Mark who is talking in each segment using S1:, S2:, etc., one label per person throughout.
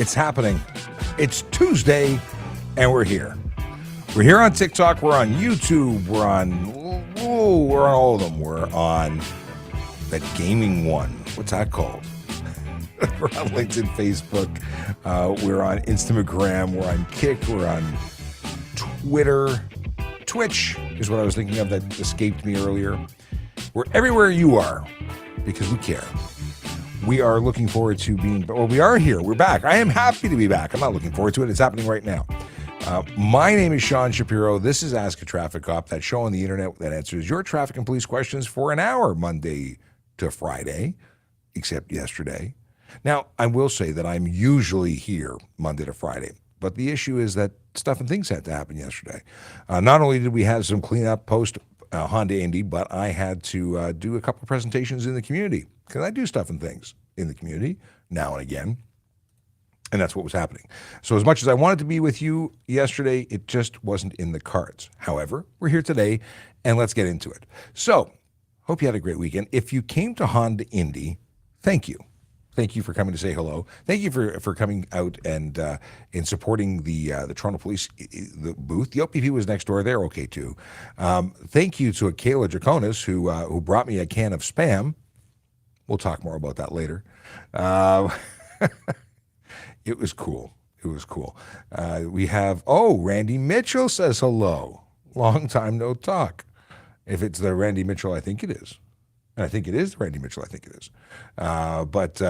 S1: It's happening. It's Tuesday, and we're here. We're here on TikTok. We're on YouTube. We're on all of them. We're on that gaming one. What's that called? We're on LinkedIn, Facebook. We're on Instagram. We're on Kick. We're on Twitter. Twitch is what I was thinking of that escaped me earlier. We're everywhere you are because we care. We are looking forward to being, well, we are here. We're back. I am happy to be back. I'm not looking forward to it. It's happening right now. My name is Sean Shapiro. This is Ask a Traffic Cop, that show on the internet that answers your traffic and police questions for an hour, Monday to Friday, except yesterday. Now, I will say that I'm usually here Monday to Friday, but the issue is that stuff and things had to happen yesterday. Not only did we have some cleanup post Honda Indy, but I had to do a couple of presentations in the community because I do stuff and things in the community now and again. And that's what was happening. So as much as I wanted to be with you yesterday, it just wasn't in the cards. However, we're here today, and let's get into it. So, hope you had a great weekend. If you came to Honda Indy, thank you. Thank you for coming to say hello. Thank you for coming out and in supporting the Toronto Police the booth. The OPP was next door. They're okay too. Thank you to Kayla Draconis who brought me a can of Spam. We'll talk more about that later. It was cool. It was cool. We have, Randy Mitchell says hello. Long time no talk. If it's the Randy Mitchell, I think it is. And I think it is Randy Mitchell. I think it is. But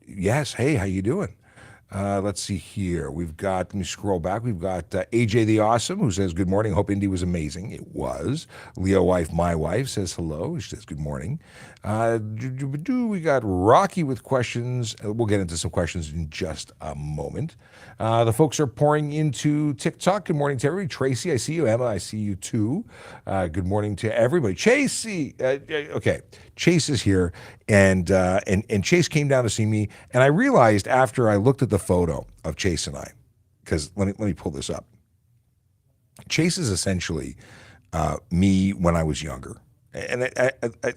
S1: yes, hey, how you doing? Let's see here. Let me scroll back. We've got AJ the Awesome, who says, good morning. Hope Indy was amazing. It was. Leo Wife, my wife, says hello. She says, good morning. We got Rocky with questions. We'll get into some questions in just a moment. The folks are pouring into TikTok. Good morning to everybody. Tracy, I see you. Emma, I see you too. Good morning to everybody. Okay. Chase is here, and Chase came down to see me, and I realized after I looked at the photo of Chase and I, because let me pull this up. Chase is essentially me when I was younger. And I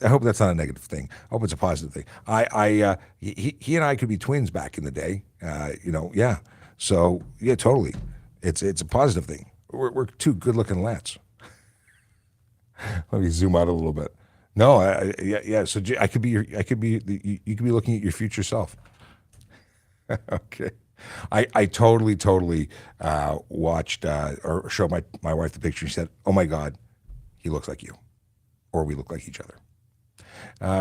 S1: hope that's not a negative thing. I hope it's a positive thing. He and I could be twins back in the day. Yeah. So yeah, totally. It's a positive thing. We're two good-looking lads. Let me zoom out a little bit. No, yeah. So you could be looking at your future self. Okay. I totally watched or showed my wife the picture. She said, "Oh my God, he looks like you." Or we look like each other.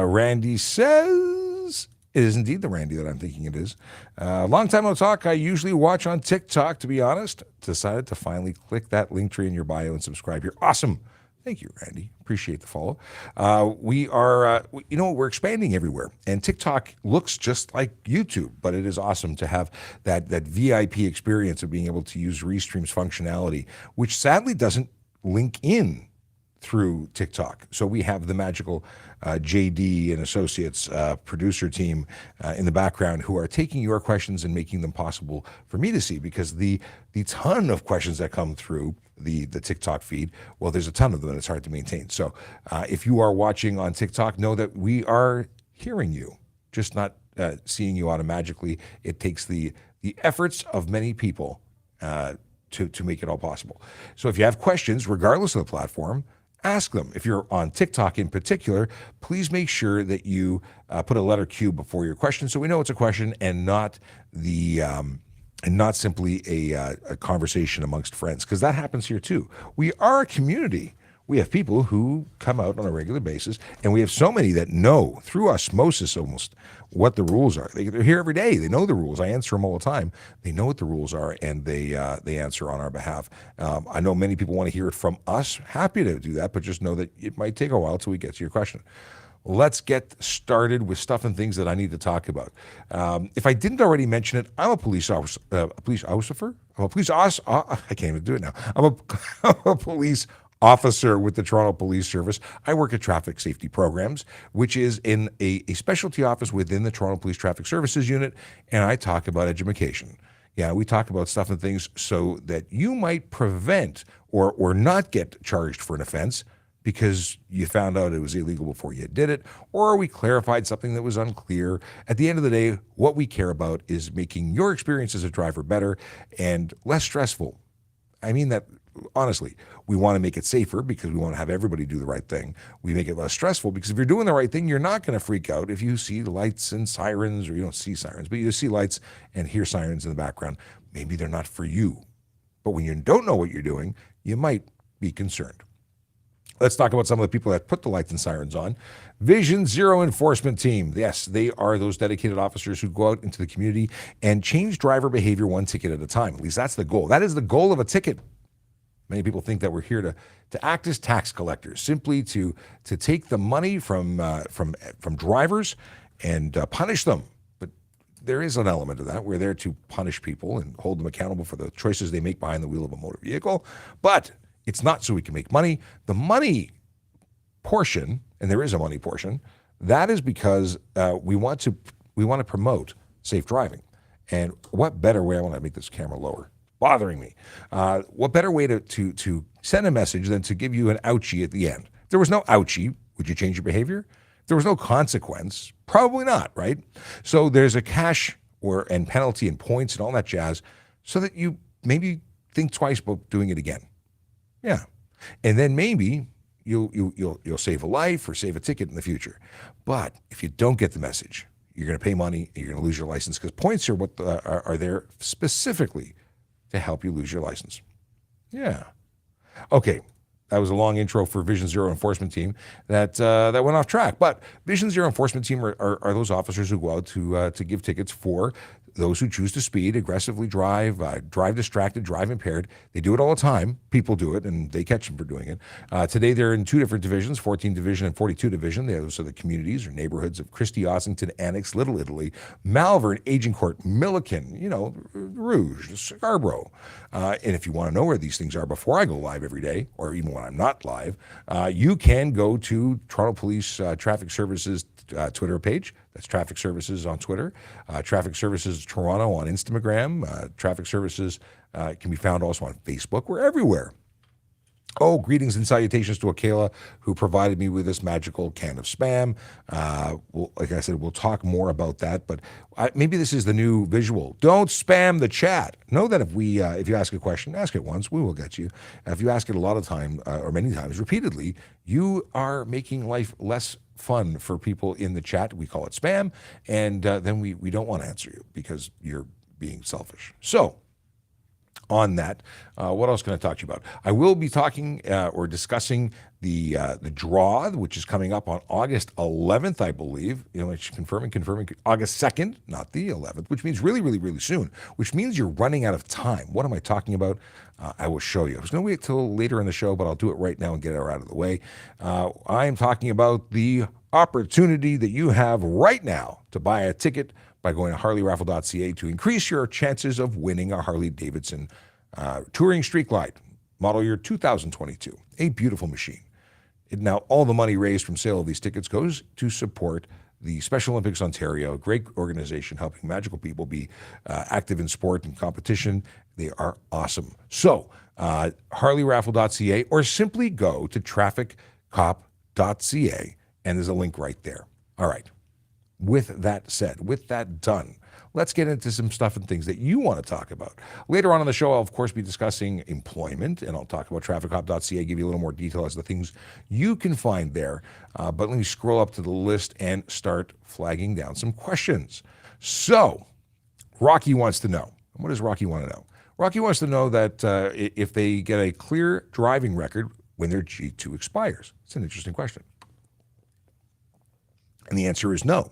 S1: Randy says, it is indeed the Randy that I'm thinking it is. Long time no talk. I usually watch on TikTok, to be honest. Decided to finally click that link tree in your bio and subscribe. You're awesome. Thank you, Randy. Appreciate the follow. We are, we're expanding everywhere. And TikTok looks just like YouTube, but it is awesome to have that VIP experience of being able to use Restream's functionality, which sadly doesn't link in through TikTok. So we have the magical JD and Associates producer team in the background who are taking your questions and making them possible for me to see, because the ton of questions that come through the TikTok feed, well, there's a ton of them and it's hard to maintain. So if you are watching on TikTok, know that we are hearing you, just not seeing you automatically. It takes the efforts of many people to make it all possible. So if you have questions, regardless of the platform, ask them. If you're on TikTok in particular, please make sure that you put a letter Q before your question, so we know it's a question and not simply a conversation amongst friends, because that happens here too. We are a community. We have people who come out on a regular basis, and we have so many that know through osmosis almost what the rules are. They're here every day. They know the rules. I answer them all the time. They know what the rules are, and they answer on our behalf. I know many people want to hear it from us. Happy to do that, but just know that it might take a while till we get to your question. Let's get started with stuff and things that I need to talk about. If I didn't already mention it, I'm a police officer. I can't even do it now. I'm a police officer with the Toronto Police Service. I work at Traffic Safety Programs, which is in a specialty office within the Toronto Police Traffic Services Unit, and I talk about education. Yeah, we talk about stuff and things so that you might prevent or not get charged for an offense because you found out it was illegal before you did it, or we clarified something that was unclear. At the end of the day, what we care about is making your experience as a driver better and less stressful. I mean that honestly. We want to make it safer because we want to have everybody do the right thing. We make it less stressful because if you're doing the right thing, you're not going to freak out if you see lights and sirens, or you don't see sirens, but you see lights and hear sirens in the background. Maybe they're not for you. But when you don't know what you're doing, you might be concerned. Let's talk about some of the people that put the lights and sirens on. Vision Zero Enforcement Team. Yes, they are those dedicated officers who go out into the community and change driver behavior one ticket at a time. At least that's the goal. That is the goal of a ticket. Many people think that we're here to act as tax collectors, simply to take the money from drivers and punish them. But there is an element of that. We're there to punish people and hold them accountable for the choices they make behind the wheel of a motor vehicle. But it's not so we can make money. The money portion, and there is a money portion, that is because we want to promote safe driving. And what better way? I want to make this camera lower. Bothering me. What better way to send a message than to give you an ouchie at the end? If there was no ouchie, would you change your behavior? If there was no consequence, probably not, right? So there's a cash and penalty and points and all that jazz, so that you maybe think twice about doing it again. Yeah, and then maybe you'll save a life or save a ticket in the future. But if you don't get the message, you're going to pay money and you're going to lose your license, because points are what are there specifically to help you lose your license. Yeah. Okay. That was a long intro for Vision Zero Enforcement Team that went off track. But Vision Zero Enforcement Team are those officers who go out to give tickets for those who choose to speed, aggressively drive, drive distracted, drive impaired. They do it all the time. People do it, and they catch them for doing it. Today, they're in two different divisions, 14 Division and 42 Division. Those are the communities or neighborhoods of Christie, Ossington, Annex, Little Italy, Malvern, Agincourt, Milliken, Rouge, Scarborough. And if you want to know where these things are before I go live every day, or even when I'm not live, you can go to Toronto Police Traffic Services Twitter page. That's Traffic Services on Twitter. Traffic Services Toronto on Instagram. Traffic Services can be found also on Facebook. We're everywhere. Oh, greetings and salutations to Akela, who provided me with this magical can of Spam. Like I said, we'll talk more about that, but maybe this is the new visual. Don't spam the chat. Know that if you ask a question, ask it once, we will get you. If you ask it a lot of time, or many times, repeatedly, you are making life less fun for people in the chat. We call it spam, and then we don't want to answer you because you're being selfish. So, on that, what else can I talk to you about? I will be talking or discussing the draw, which is coming up on August 11th, I believe. It's confirming August 2nd, not the 11th, which means really, really, really soon, which means you're running out of time. What am I talking about? I will show you. I was going to wait till later in the show, but I'll do it right now and get it out of the way. I am talking about the opportunity that you have right now to buy a ticket by going to harleyraffle.ca to increase your chances of winning a Harley-Davidson Touring Street Glide, model year 2022. A beautiful machine. Now, all the money raised from sale of these tickets goes to support the Special Olympics Ontario, a great organization helping magical people be active in sport and competition. They are awesome. So, harleyraffle.ca, or simply go to trafficcop.ca, and there's a link right there. All right. With that said, with that done, let's get into some stuff and things that you want to talk about. Later on in the show, I'll, of course, be discussing employment, and I'll talk about trafficcop.ca, give you a little more detail as to the things you can find there. But let me scroll up to the list and start flagging down some questions. So, Rocky wants to know. What does Rocky want to know? Rocky wants to know that if they get a clear driving record when their G2 expires. It's an interesting question. And the answer is no.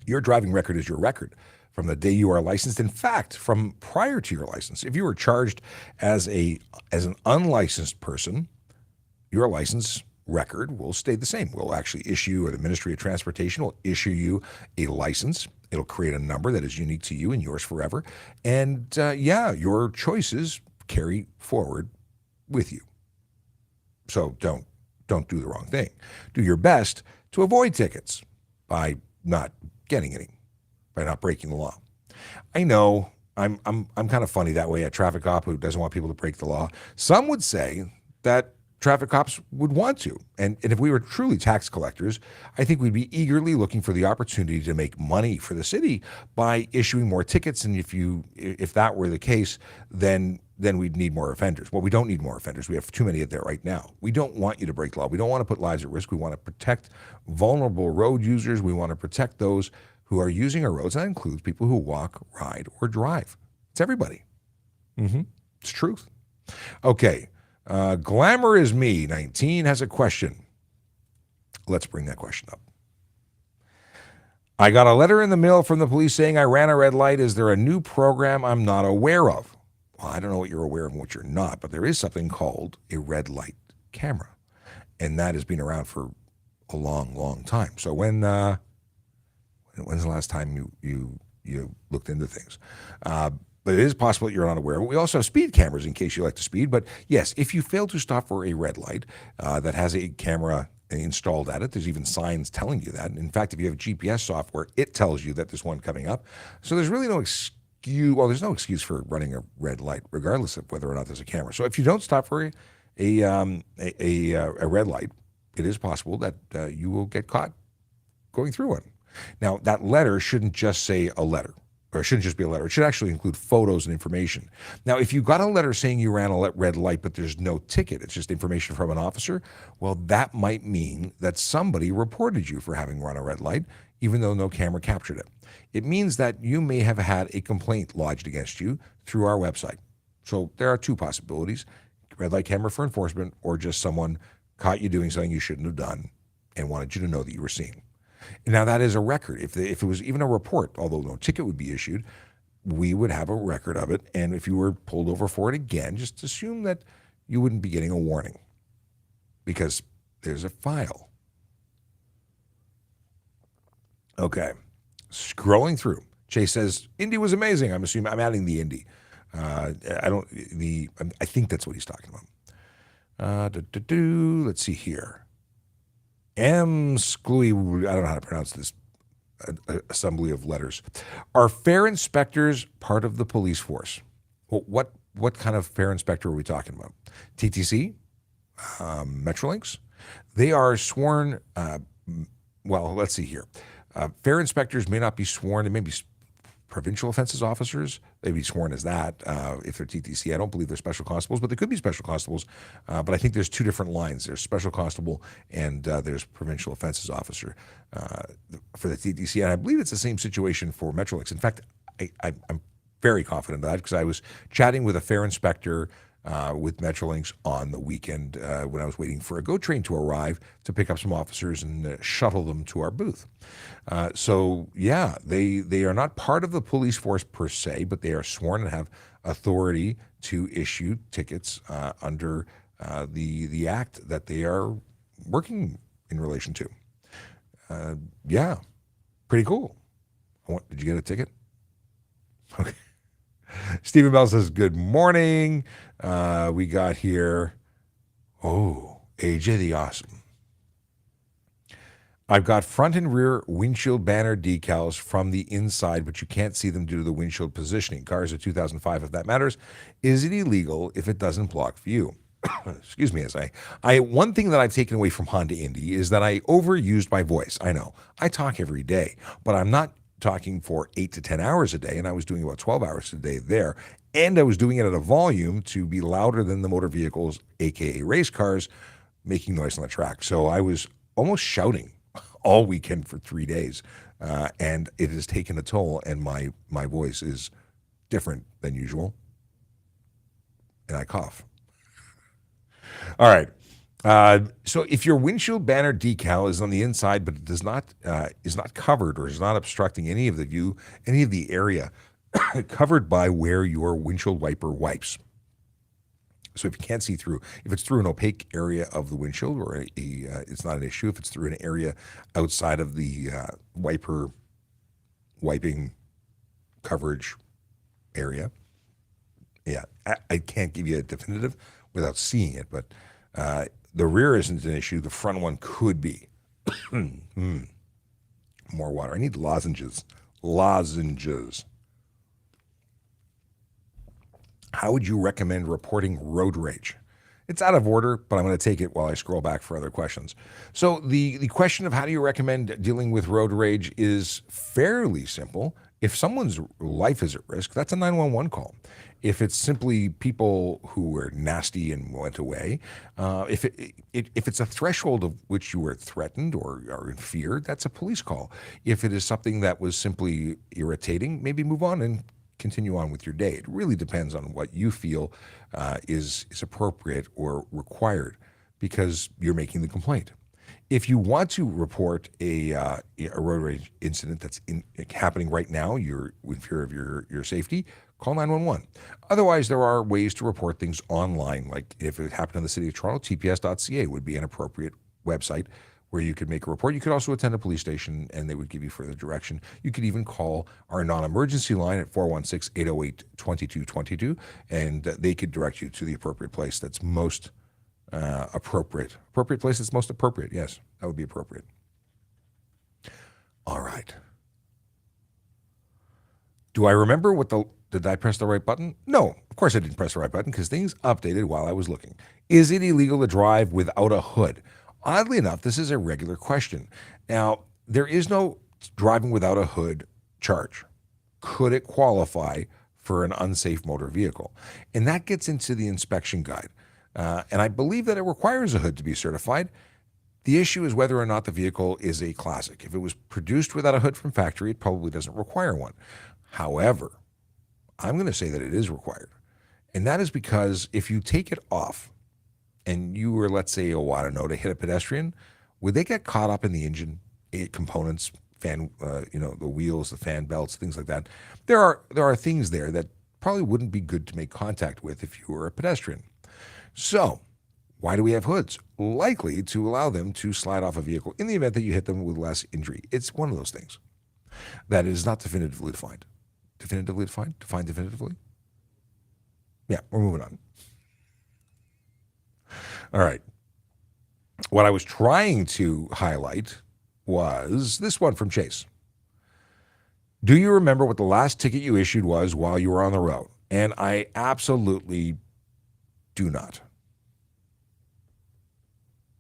S1: Your driving record is your record from the day you are licensed. In fact, from prior to your license. If you were charged as an unlicensed person, your license record will stay the same. We'll actually issue, or the Ministry of Transportation will issue you a license. It'll create a number that is unique to you and yours forever. And your choices carry forward with you. So don't do the wrong thing. Do your best to avoid tickets by not getting any, by not breaking the law. I know I'm kind of funny that way, a traffic cop who doesn't want people to break the law. Some would say that traffic cops would want to. And if we were truly tax collectors, I think we'd be eagerly looking for the opportunity to make money for the city by issuing more tickets. And if that were the case, then we'd need more offenders. Well, we don't need more offenders. We have too many there right now. We don't want you to break the law. We don't want to put lives at risk. We want to protect vulnerable road users. We want to protect those who are using our roads. That includes people who walk, ride, or drive. It's everybody. It's truth. Okay. Glamour is me, 19, has a question. Let's bring that question up. I got a letter in the mail from the police saying I ran a red light. Is there a new program I'm not aware of? Well, I don't know what you're aware of and what you're not, but there is something called a red light camera. And that has been around for a long, long time. So when's the last time you looked into things? But it is possible that you're not aware. We also have speed cameras in case you like to speed. But yes, if you fail to stop for a red light that has a camera installed at it, there's even signs telling you that. In fact, if you have GPS software, it tells you that there's one coming up. So there's really no excuse. Well, there's no excuse for running a red light, regardless of whether or not there's a camera. So if you don't stop for a red light, it is possible that you will get caught going through one. Now, that letter shouldn't just say a letter. Or it shouldn't just be a letter. It should actually include photos and information. Now, if you got a letter saying you ran a red light, but there's no ticket, it's just information from an officer, well, that might mean that somebody reported you for having run a red light, even though no camera captured it. It means that you may have had a complaint lodged against you through our website. So there are two possibilities: red light camera for enforcement, or just someone caught you doing something you shouldn't have done and wanted you to know that you were seen. Now, that is a record. If it was even a report, although no ticket would be issued, we would have a record of it. And if you were pulled over for it again, just assume that you wouldn't be getting a warning because there's a file. Okay. Scrolling through. Chase says, Indy was amazing. I'm assuming I'm adding the Indy. I think that's what he's talking about. Let's see here. Sclui, I don't know how to pronounce this assembly of letters. Are fare inspectors part of the police force? Well, what kind of fare inspector are we talking about? TTC? Metrolinx? They are sworn, well, let's see here. Fare inspectors may not be sworn. They may be provincial offenses officers. They'd be sworn as that if they're TTC. I don't believe they're special constables, but they could be special constables. But I think there's two different lines. There's special constable and there's provincial offenses officer for the TTC. And I believe it's the same situation for Metrolinx. In fact, I'm very confident of that because I was chatting with a fare inspector with Metrolinx on the weekend when I was waiting for a GO train to arrive to pick up some officers and shuttle them to our booth. So yeah, they are not part of the police force per se, but they are sworn and have authority to issue tickets under the act that they are working in relation to. Yeah, pretty cool. Did you get a ticket? Okay. Stephen Bell says, good morning. We got here, AJ the Awesome. I've got front and rear windshield banner decals from the inside, but you can't see them due to the windshield positioning. Cars are 2005 if that matters. Is it illegal if it doesn't block view? Excuse me, as I one thing that I've taken away from Honda Indy is that I overused my voice. I know. I talk every day, but I'm not talking for 8 to 10 hours a day, and I was doing about 12 hours a day there. And I was doing it at a volume to be louder than the motor vehicles, aka race cars, making noise on the track. So I was almost shouting all weekend for 3 days, and it has taken a toll, and my voice is different than usual, and I cough. All right. So if your windshield banner decal is on the inside, but it does not is not covered or is not obstructing any of the view, any of the area covered by where your windshield wiper wipes. So if you can't see through, if it's through an opaque area of the windshield, or it's not an issue. If it's through an area outside of the wiper wiping coverage area, yeah, I can't give you a definitive without seeing it, but the rear isn't an issue. The front one could be. More water. I need lozenges. Lozenges. How would you recommend reporting road rage? It's out of order, but I'm going to take it while I scroll back for other questions. So the question of how do you recommend dealing with road rage is fairly simple. If someone's life is at risk, that's a 911 call. If it's simply people who were nasty and went away, if it's a threshold of which you were threatened or are in fear, that's a police call. If it is something that was simply irritating, maybe move on and continue on with your day. It really depends on what you feel is appropriate or required because you're making the complaint. If you want to report a road rage incident that's happening right now, you're in fear of your safety, call 911. Otherwise, there are ways to report things online. Like if it happened in the city of Toronto, tps.ca would be an appropriate website where you could make a report. You could also attend a police station and they would give you further direction. You could even call our non-emergency line at 416-808-2222 and they could direct you to the appropriate place that's most appropriate. Appropriate place that's most appropriate. Yes, that would be appropriate. All right. Do I remember did I press the right button? No, of course I didn't press the right button because things updated while I was looking. Is it illegal to drive without a hood? Oddly enough, this is a regular question. Now, there is no driving without a hood charge. Could it qualify for an unsafe motor vehicle? And that gets into the inspection guide. And I believe that it requires a hood to be certified. The issue is whether or not the vehicle is a classic. If it was produced without a hood from factory, it probably doesn't require one. However, I'm going to say that it is required. And that is because if you take it off and you were, let's say, to hit a pedestrian, would they get caught up in the engine components, fan, the wheels, the fan belts, things like that? There are things there that probably wouldn't be good to make contact with if you were a pedestrian. So why do we have hoods? Likely to allow them to slide off a vehicle in the event that you hit them with less injury. It's one of those things that is not definitively defined. Definitively defined? Defined definitively? Yeah, we're moving on. All right. What I was trying to highlight was this one from Chase. Do you remember what the last ticket you issued was while you were on the road? And I absolutely do not.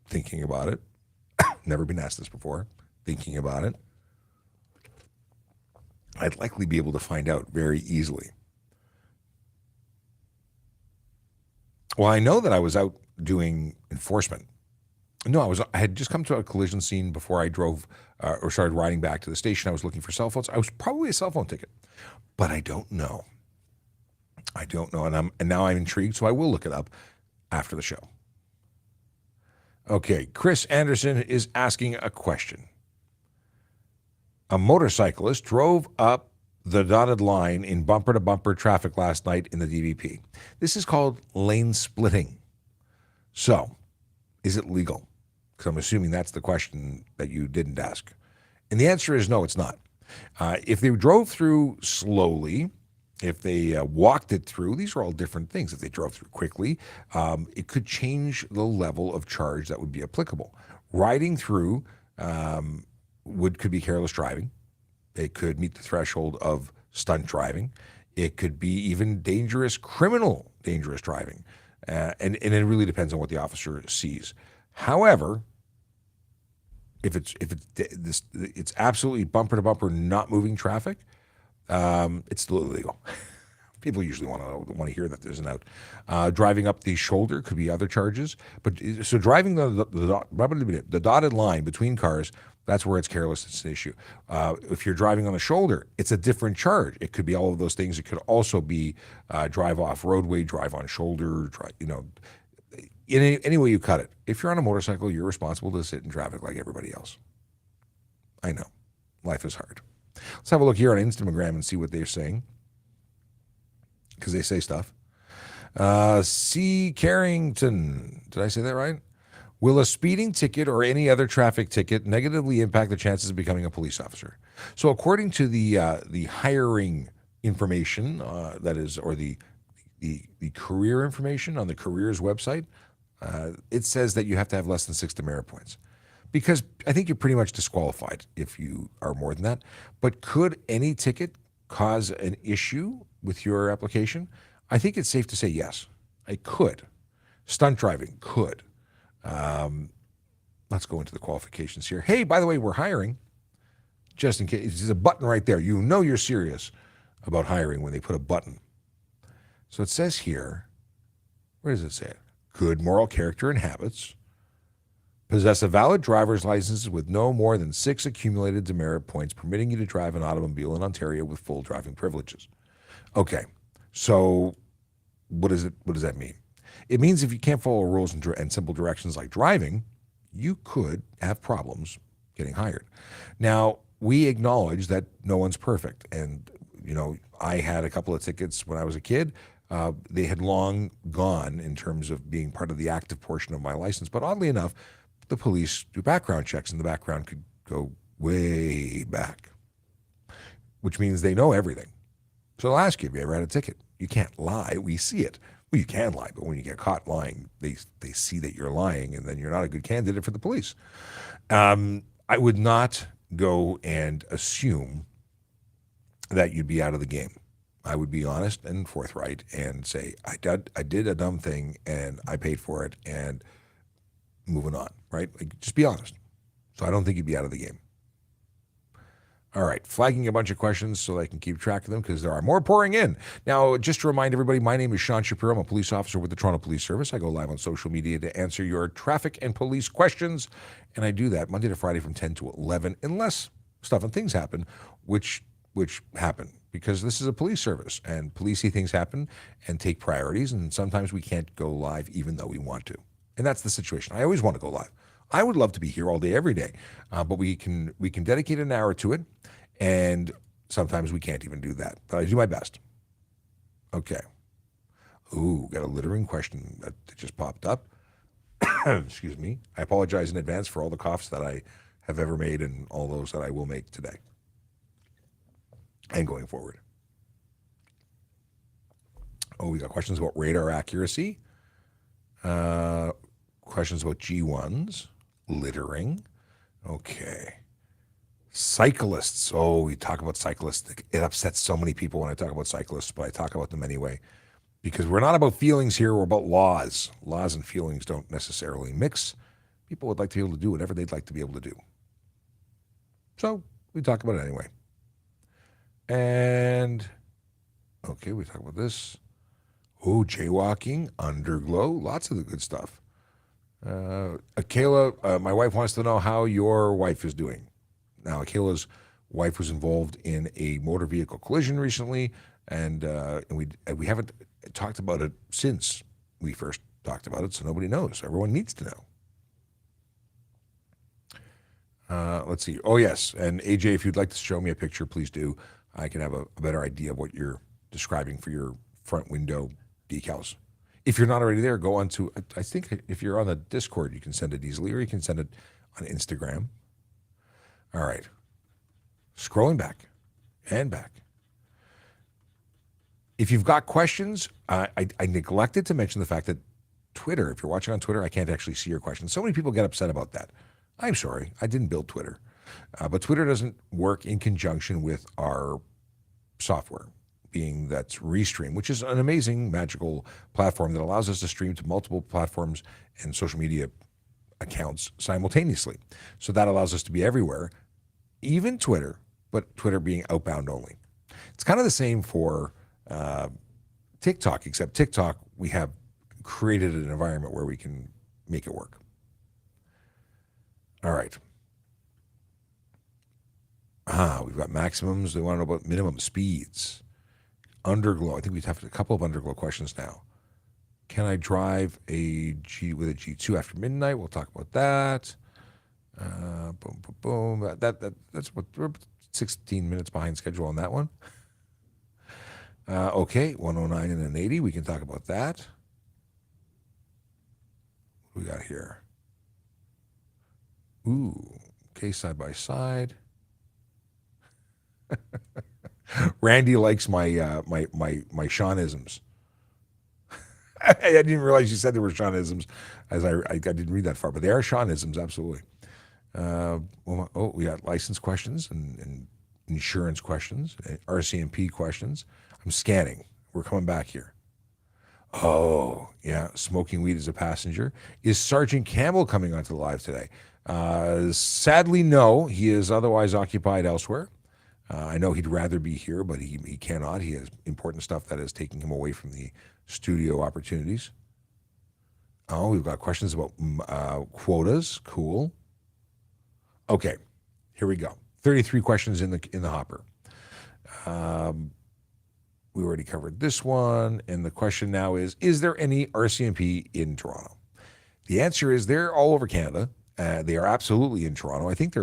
S1: Thinking about it. Never been asked this before. Thinking about it. I'd likely be able to find out very easily. Well, I know that I was out doing enforcement. No, I had just come to a collision scene before I drove or started riding back to the station. I was looking for cell phones. I was probably a cell phone ticket, but I don't know. And now I'm intrigued, so I will look it up after the show. Okay, Chris Anderson is asking a question. A motorcyclist drove up the dotted line in bumper-to-bumper traffic last night in the DVP. This is called lane splitting. So, is it legal? Because I'm assuming that's the question that you didn't ask. And the answer is no, it's not. If they drove through slowly, if they walked it through, these are all different things. If they drove through quickly, it could change the level of charge that would be applicable. Riding through could be careless driving. It could meet the threshold of stunt driving. It could be even dangerous driving. And it really depends on what the officer sees. However, if it's absolutely bumper to bumper, not moving traffic, it's still illegal. People usually want to hear that there's an out. Driving up the shoulder could be other charges, but so driving the dotted line between cars, that's where it's careless. It's an issue. If you're driving on the shoulder, it's a different charge. It could be all of those things. It could also be drive off roadway, drive on shoulder. In any way you cut it. If you're on a motorcycle, you're responsible to sit in traffic like everybody else. I know, life is hard. Let's have a look here on Instagram and see what they're saying, because they say stuff. C. Carrington, did I say that right? Will a speeding ticket or any other traffic ticket negatively impact the chances of becoming a police officer? So according to the hiring information, or the career information on the careers website, it says that you have to have less than 6 demerit points. Because I think you're pretty much disqualified if you are more than that. But could any ticket cause an issue with your application? I think it's safe to say yes, it could. Stunt driving could. Let's go into the qualifications here. Hey, by the way, we're hiring. Just in case, there's a button right there. You know you're serious about hiring when they put a button. So it says here, where does it say it? Good moral character and habits. Possess a valid driver's license with no more than 6 accumulated demerit points, permitting you to drive an automobile in Ontario with full driving privileges. Okay, so what does that mean? It means if you can't follow rules and simple directions like driving, you could have problems getting hired. Now, we acknowledge that no one's perfect. And, I had a couple of tickets when I was a kid. They had long gone in terms of being part of the active portion of my license. But oddly enough, the police do background checks, and the background could go way back, which means they know everything. So they'll ask you, have you ever had a ticket? You can't lie. We see it. Well, you can lie, but when you get caught lying, they see that you're lying, and then you're not a good candidate for the police. I would not go and assume that you'd be out of the game. I would be honest and forthright and say, I did a dumb thing, and I paid for it, and moving on, right? Like, just be honest. So I don't think you'd be out of the game. All right, flagging a bunch of questions so I can keep track of them because there are more pouring in. Now, just to remind everybody, my name is Sean Shapiro. I'm a police officer with the Toronto Police Service. I go live on social media to answer your traffic and police questions, and I do that Monday to Friday from 10 to 11, unless stuff and things happen, which happen because this is a police service, and policey things happen and take priorities, and sometimes we can't go live even though we want to. And that's the situation. I always want to go live. I would love to be here all day, every day, but we can dedicate an hour to it, and sometimes we can't even do that. But I do my best. Okay. Ooh, got a littering question that just popped up. Excuse me. I apologize in advance for all the coughs that I have ever made and all those that I will make today and going forward. Oh, we got questions about radar accuracy. Questions about G1s, littering. Okay. Cyclists. Oh, we talk about cyclists. It upsets so many people when I talk about cyclists, but I talk about them anyway because we're not about feelings here. We're about laws. Laws and feelings don't necessarily mix. People would like to be able to do whatever they'd like to be able to do. So we talk about it anyway. And, okay, we talk about this. Oh, jaywalking, underglow, lots of the good stuff. Akela, my wife wants to know how your wife is doing. Now, Akela's wife was involved in a motor vehicle collision recently, and we haven't talked about it since we first talked about it, so nobody knows. Everyone needs to know. Let's see. Oh, yes, and AJ, if you'd like to show me a picture, please do. I can have a better idea of what you're describing for your front window decals. If you're not already there, go on to, I think if you're on the Discord, you can send it easily, or you can send it on Instagram. All right. Scrolling back and back. If you've got questions, I neglected to mention the fact that Twitter, if you're watching on Twitter, I can't actually see your questions. So many people get upset about that. I'm sorry. I didn't build Twitter. But Twitter doesn't work in conjunction with our software, being that's Restream, which is an amazing, magical platform that allows us to stream to multiple platforms and social media accounts simultaneously. So that allows us to be everywhere, even Twitter, but Twitter being outbound only. It's kind of the same for TikTok, except TikTok, we have created an environment where we can make it work. All right. We've got maximums. They want to know about minimum speeds. Underglow. I think we have a couple of underglow questions now. Can I drive a G with a G2 after midnight? We'll talk about that. Boom, boom, boom. That's what we're 16 minutes behind schedule on that one. Okay, 109 and an 80. We can talk about that. What do we got here? Ooh, okay, side by side. Randy likes my Seanisms. I didn't realize you said there were Seanisms, as I didn't read that far, but they are Seanisms, absolutely. We got license questions and insurance questions, RCMP questions. I'm scanning. We're coming back here. Oh, yeah. Smoking weed as a passenger. Is Sergeant Campbell coming onto the live today? Sadly, no. He is otherwise occupied elsewhere. I know he'd rather be here, but he cannot. He has important stuff that is taking him away from the studio opportunities. Oh, we've got questions about quotas. Cool. Okay, here we go. 33 questions in the hopper. We already covered this one, and the question now is there any RCMP in Toronto? The answer is they're all over Canada. They are absolutely in Toronto. I think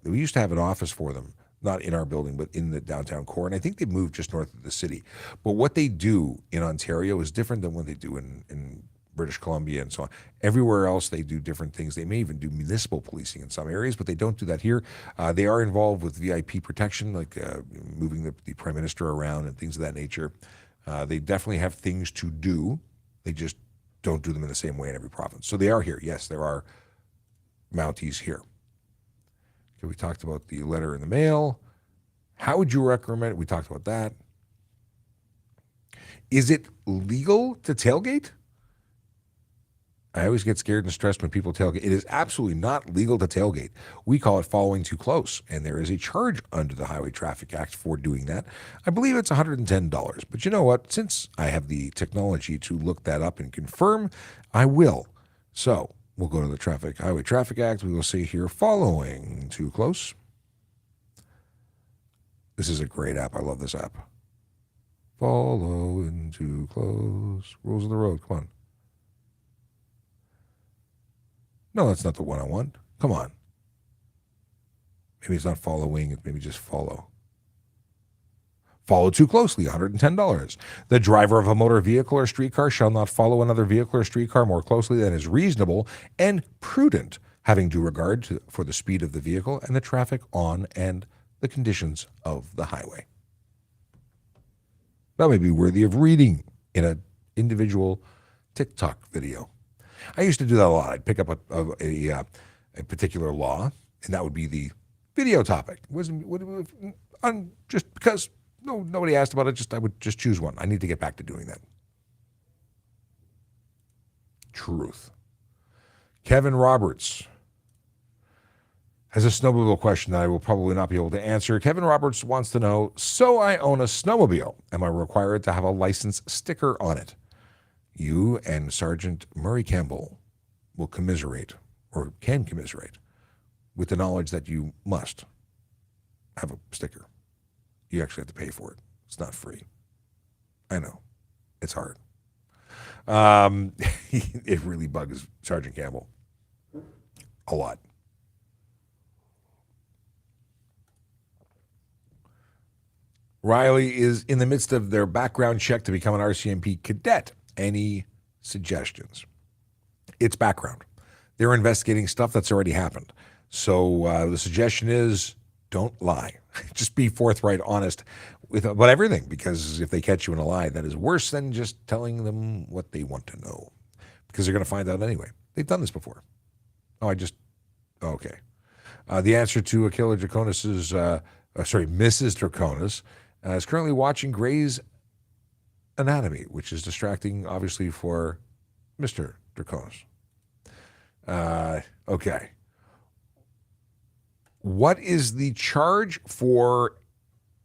S1: we used to have an office for them, not in our building, but in the downtown core, and I think they moved just north of the city. But what they do in Ontario is different than what they do in British Columbia and so on. Everywhere else, they do different things. They may even do municipal policing in some areas, but they don't do that here. They are involved with VIP protection, like moving the Prime Minister around and things of that nature. They definitely have things to do. They just don't do them in the same way in every province. So they are here. Yes, there are Mounties here. Okay, we talked about the letter in the mail. How would you recommend it? We talked about that. Is it legal to tailgate? I always get scared and stressed when people tailgate. It is absolutely not legal to tailgate. We call it following too close, and there is a charge under the Highway Traffic Act for doing that. I believe it's $110. But you know what? Since I have the technology to look that up and confirm, I will. So we'll go to the Highway Traffic Act. We will say here, following too close. This is a great app. I love this app. Following too close. Rules of the road. Come on. No, that's not the one I want. Come on. Maybe it's not following, it's maybe just follow. Follow too closely, $110. The driver of a motor vehicle or streetcar shall not follow another vehicle or streetcar more closely than is reasonable and prudent, having due regard for the speed of the vehicle and the traffic on and the conditions of the highway. That may be worthy of reading in an individual TikTok video. I used to do that a lot. I'd pick up a particular law, and that would be the video topic. Just because nobody asked about it, I would just choose one. I need to get back to doing that. Truth. Kevin Roberts has a snowmobile question that I will probably not be able to answer. Kevin Roberts wants to know, so I own a snowmobile. Am I required to have a license sticker on it? You and Sergeant Murray Campbell will commiserate, or can commiserate, with the knowledge that you must have a sticker. You actually have to pay for it. It's not free. I know. It's hard. It really bugs Sergeant Campbell a lot. Riley is in the midst of their background check to become an RCMP cadet. Any suggestions? It's background. They're investigating stuff that's already happened. So the suggestion is don't lie. Just be forthright, honest about everything, because if they catch you in a lie, that is worse than just telling them what they want to know, because they're going to find out anyway. They've done this before. Okay. The answer to Akila Draconis is, Mrs. Draconis is currently watching Grey's Anatomy, which is distracting, obviously, for Mr. Draconis. Okay. What is the charge for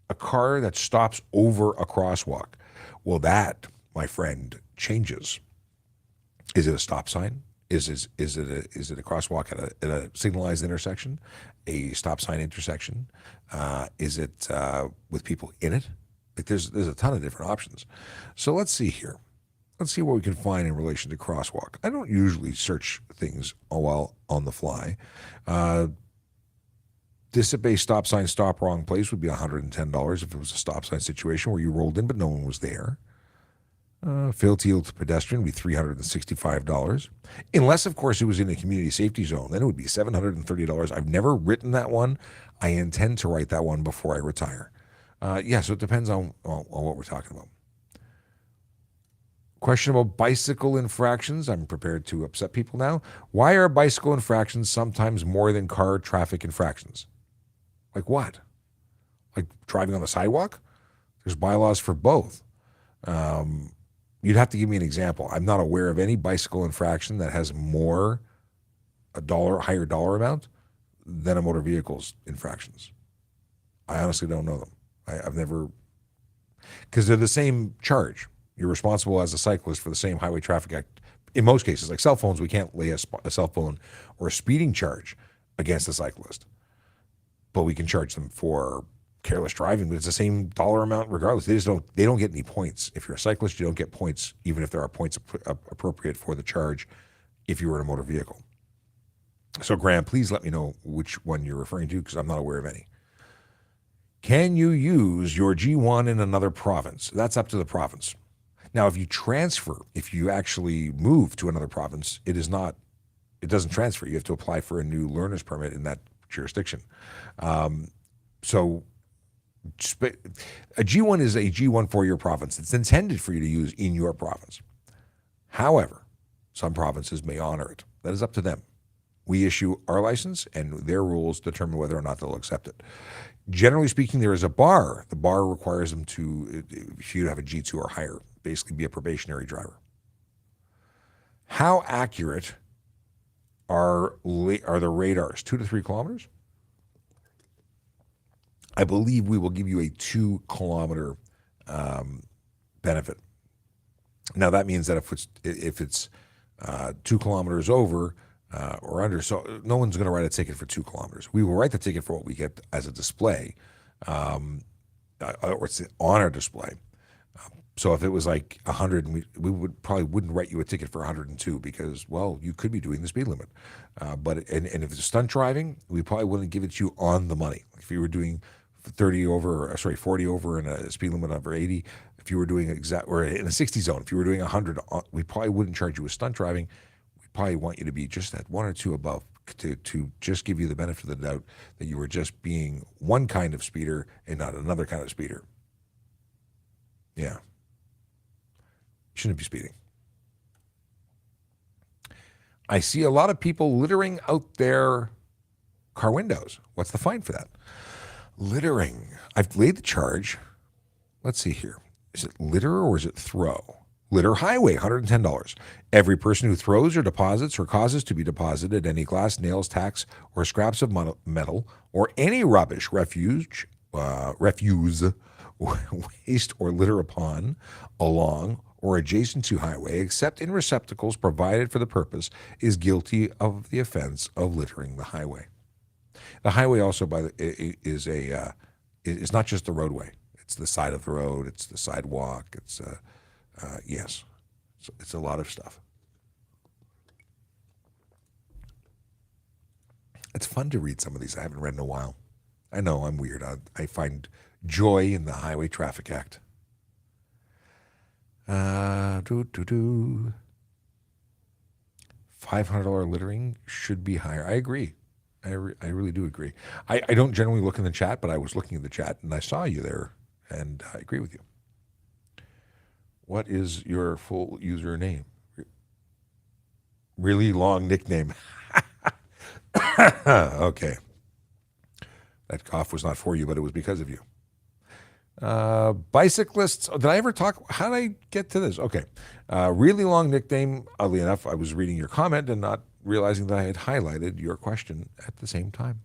S1: a car that stops over a crosswalk? Well, that, my friend, changes. Is it a stop sign? Is it a crosswalk at a signalized intersection, a stop sign intersection? Is it with people in it? Like there's a ton of different options. So let's see here. Let's see what we can find in relation to crosswalk. I don't usually search things while on the fly. Disobey stop sign, stop wrong place would be $110 if it was a stop sign situation where you rolled in but no one was there. Fail to yield to pedestrian would be $365. Unless, of course, it was in a community safety zone. Then it would be $730. I've never written that one. I intend to write that one before I retire. So it depends on what we're talking about. Question about bicycle infractions. I'm prepared to upset people now. Why are bicycle infractions sometimes more than car traffic infractions? Like what? Like driving on the sidewalk? There's bylaws for both. You'd have to give me an example. I'm not aware of any bicycle infraction that has higher dollar amount than a motor vehicle's infractions. I honestly don't know them. I've never, because they're the same charge. You're responsible as a cyclist for the same Highway Traffic Act. In most cases, like cell phones, we can't lay a cell phone or a speeding charge against a cyclist, but we can charge them for careless driving. But it's the same dollar amount regardless. They don't get any points. If you're a cyclist, you don't get points, even if there are points appropriate for the charge if you were in a motor vehicle. So, Graham, please let me know which one you're referring to, because I'm not aware of any. Can you use your G1 in another province? That's up to the province. Now, if you actually move to another province, it doesn't transfer. You have to apply for a new learner's permit in that jurisdiction. So a G1 is a G1 for your province. It's intended for you to use in your province. However, some provinces may honor it. That is up to them. We issue our license, and their rules determine whether or not they'll accept it. Generally speaking, there is a bar. The bar requires them to, if you have a G2 or higher, basically be a probationary driver. How accurate are the radars? 2 to 3 kilometers? I believe we will give you a 2 kilometer benefit. Now that means that if it's 2 kilometers over or under, so no one's going to write a ticket for 2 kilometers. We will write the ticket for what we get as a display, or it's on our display. So if it was like 100, we wouldn't write you a ticket for 102 because, well, you could be doing the speed limit. But if it's stunt driving, we probably wouldn't give it to you on the money. If you were doing 40 over and a speed limit over 80, if you were doing or in a 60 zone, if you were doing 100, we probably wouldn't charge you with stunt driving. We probably want you to be just that 1 or 2 above to just give you the benefit of the doubt that you were just being one kind of speeder and not another kind of speeder. Yeah. Shouldn't be speeding. I see a lot of people littering out their car windows. What's the fine for that? Littering. I've laid the charge. Let's see here. Is it litter or is it throw? Litter highway, $110. Every person who throws or deposits or causes to be deposited any glass, nails, tacks, or scraps of metal, or any rubbish, refuse, waste, or litter upon, along, or adjacent to highway, except in receptacles provided for the purpose, is guilty of the offense of littering the highway. The highway also is not just the roadway. It's the side of the road. It's the sidewalk. It's yes, it's a lot of stuff. It's fun to read some of these. I haven't read in a while. I know I'm weird. I find joy in the Highway Traffic Act. $500 littering should be higher. I agree. I really do agree. I don't generally look in the chat, but I was looking at the chat and I saw you there, and I agree with you. What is your full username? Really long nickname. Okay. That cough was not for you, but it was because of you. Bicyclists. Did I ever talk? How did I get to this? Okay. Really long nickname. Oddly enough, I was reading your comment and not realizing that I had highlighted your question at the same time.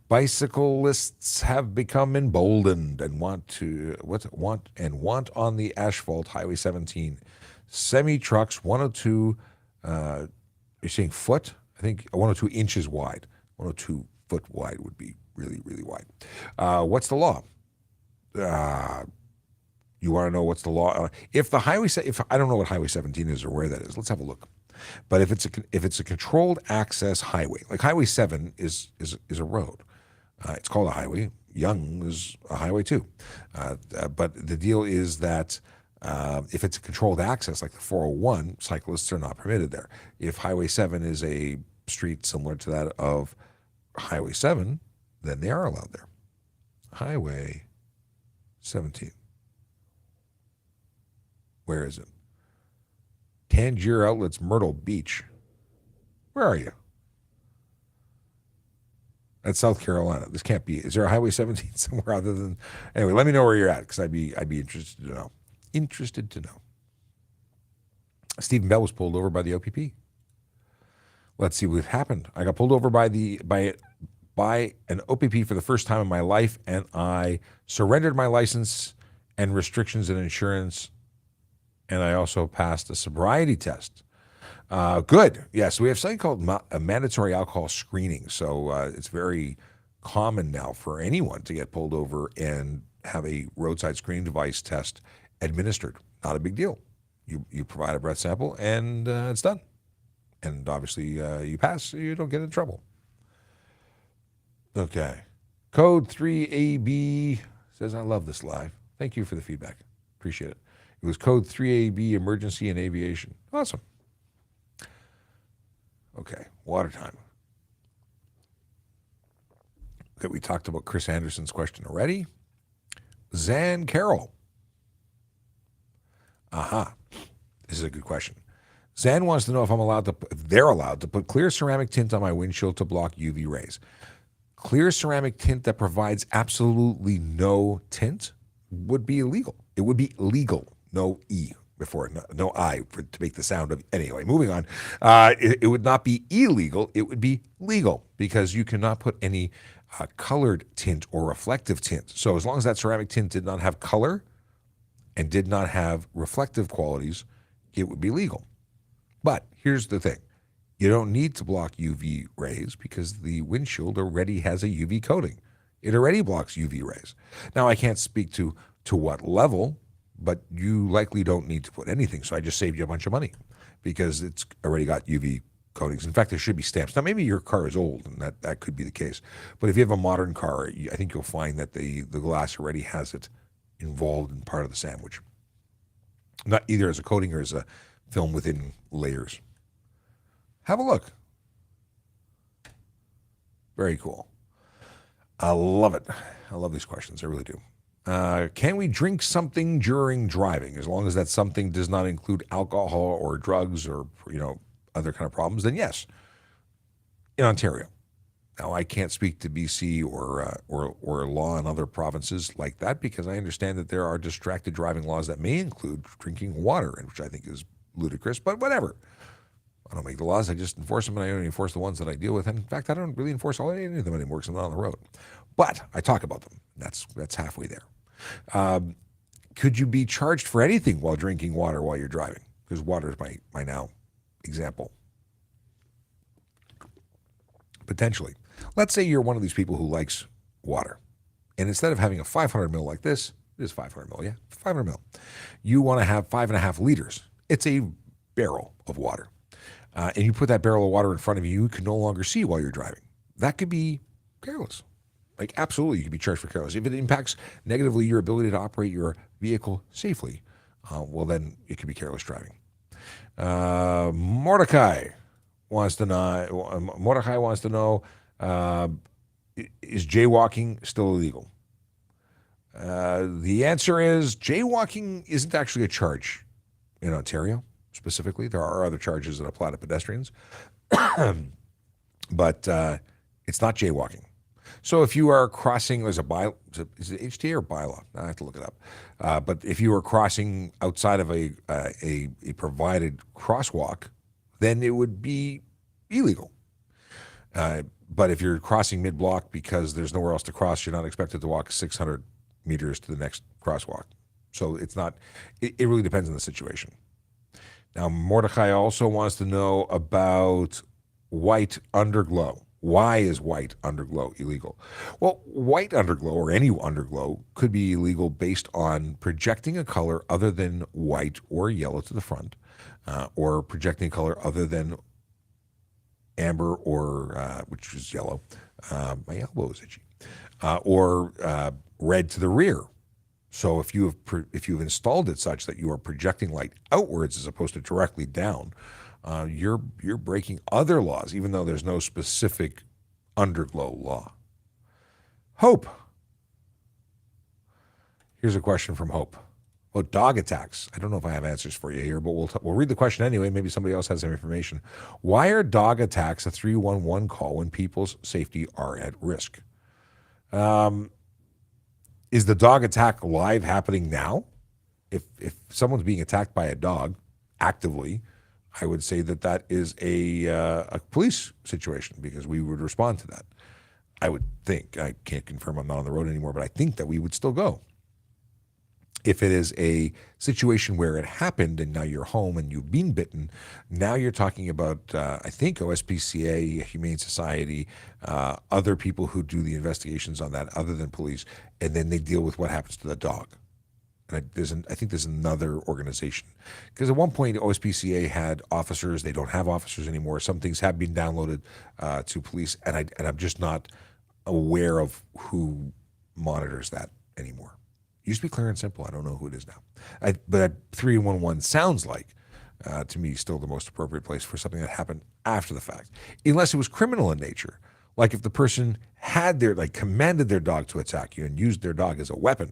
S1: Bicyclists have become emboldened and want on the asphalt Highway 17. Semi trucks 102. You're saying foot? I think 102 inches wide. 102 foot wide would be really, really wide. What's the law? You want to know what's the law? If I don't know what Highway 17 is or where that is, let's have a look. But if it's a controlled access highway, like Highway 7 is a road. It's called a highway. Young is a highway too. But the deal is that if it's a controlled access, like the 401, cyclists are not permitted there. If Highway 7 is a street similar to that of Highway 7, then they are allowed there. Highway 17. Where is it? Tangier Outlets, Myrtle Beach. Where are you? That's South Carolina. This can't be. Is there a Highway 17 somewhere other than? Anyway, let me know where you're at because I'd be interested to know. Interested to know. Stephen Bell was pulled over by the OPP. Let's see what happened. I got pulled over by an OPP for the first time in my life, and I surrendered my license and restrictions and insurance, and I also passed a sobriety test. Good. Yes, we have something called a mandatory alcohol screening. So it's very common now for anyone to get pulled over and have a roadside screening device test administered. Not a big deal. You provide a breath sample, and it's done. And obviously, you pass, so you don't get in trouble. Okay. Code 3AB says, I love this live. Thank you for the feedback. Appreciate it. It was code 3AB, emergency and aviation. Awesome. Okay, water time. Okay, we talked about Chris Anderson's question already. Zan Carroll. Aha. This is a good question. Zan wants to know if they're allowed to put clear ceramic tint on my windshield to block UV rays. Clear ceramic tint that provides absolutely no tint would be illegal. It would be legal. No E before, no I to make the sound of. Anyway, moving on. It would not be illegal. It would be legal because you cannot put any colored tint or reflective tint. So as long as that ceramic tint did not have color and did not have reflective qualities, it would be legal. But here's the thing. You don't need to block UV rays because the windshield already has a UV coating. It already blocks UV rays. Now, I can't speak to what level, but you likely don't need to put anything. So I just saved you a bunch of money because it's already got UV coatings. In fact, there should be stamps. Now, maybe your car is old, and that could be the case. But if you have a modern car, I think you'll find that the glass already has it involved in part of the sandwich. Not either as a coating or as a film within layers. Have a look. Very cool. I love it. I love these questions. I really do. Can we drink something during driving? As long as that something does not include alcohol or drugs or, other kind of problems, then yes. In Ontario. Now, I can't speak to BC or law in other provinces like that because I understand that there are distracted driving laws that may include drinking water, which I think is ludicrous, but whatever. I don't make the laws, I just enforce them, and I only enforce the ones that I deal with. And in fact, I don't really enforce any of them anymore because I'm not on the road. But I talk about them. That's halfway there. Could you be charged for anything while drinking water while you're driving? Because water is my now example. Potentially. Let's say you're one of these people who likes water. And instead of having a 500 ml like this, it is 500 ml, yeah, 500 ml. You want to have 5.5 liters. It's a barrel of water. And you put that barrel of water in front of you, you can no longer see while you're driving. That could be careless. Like, absolutely, you could be charged for careless. If it impacts negatively your ability to operate your vehicle safely, well, then it could be careless driving. Mordecai wants to know, is jaywalking still illegal? The answer is jaywalking isn't actually a charge in Ontario. Specifically, there are other charges that apply to pedestrians, but it's not jaywalking. So if you are crossing, is it HTA or bylaw? I have to look it up. But if you are crossing outside of a provided crosswalk, then it would be illegal. But if you're crossing mid-block because there's nowhere else to cross, you're not expected to walk 600 meters to the next crosswalk. So it's not. It really depends on the situation. Now, Mordecai also wants to know about white underglow. Why is white underglow illegal? Well, white underglow or any underglow could be illegal based on projecting a color other than white or yellow to the front, or projecting a color other than amber or which is yellow. My elbow is itchy. Or red to the rear. So if you've installed it such that you are projecting light outwards as opposed to directly down, you're breaking other laws, even though there's no specific underglow law. Hope. Here's a question from Hope. Well, dog attacks. I don't know if I have answers for you here, but we'll read the question anyway. Maybe somebody else has some information. Why are dog attacks a 311 call when people's safety are at risk? Is the dog attack live happening now? If someone's being attacked by a dog, actively, I would say that that is a police situation because we would respond to that. I would think. I can't confirm I'm not on the road anymore, but I think that we would still go. If it is a situation where it happened and now you're home and you've been bitten, now you're talking about, I think, OSPCA, Humane Society, other people who do the investigations on that other than police, and then they deal with what happens to the dog. And I think there's another organization. Because at one point, OSPCA had officers. They don't have officers anymore. Some things have been downloaded to police, and I'm just not aware of who monitors that anymore. Used to be Clear and Simple. I don't know who it is now. But 311 sounds like, to me, still the most appropriate place for something that happened after the fact, unless it was criminal in nature. Like if the person had commanded their dog to attack you and used their dog as a weapon,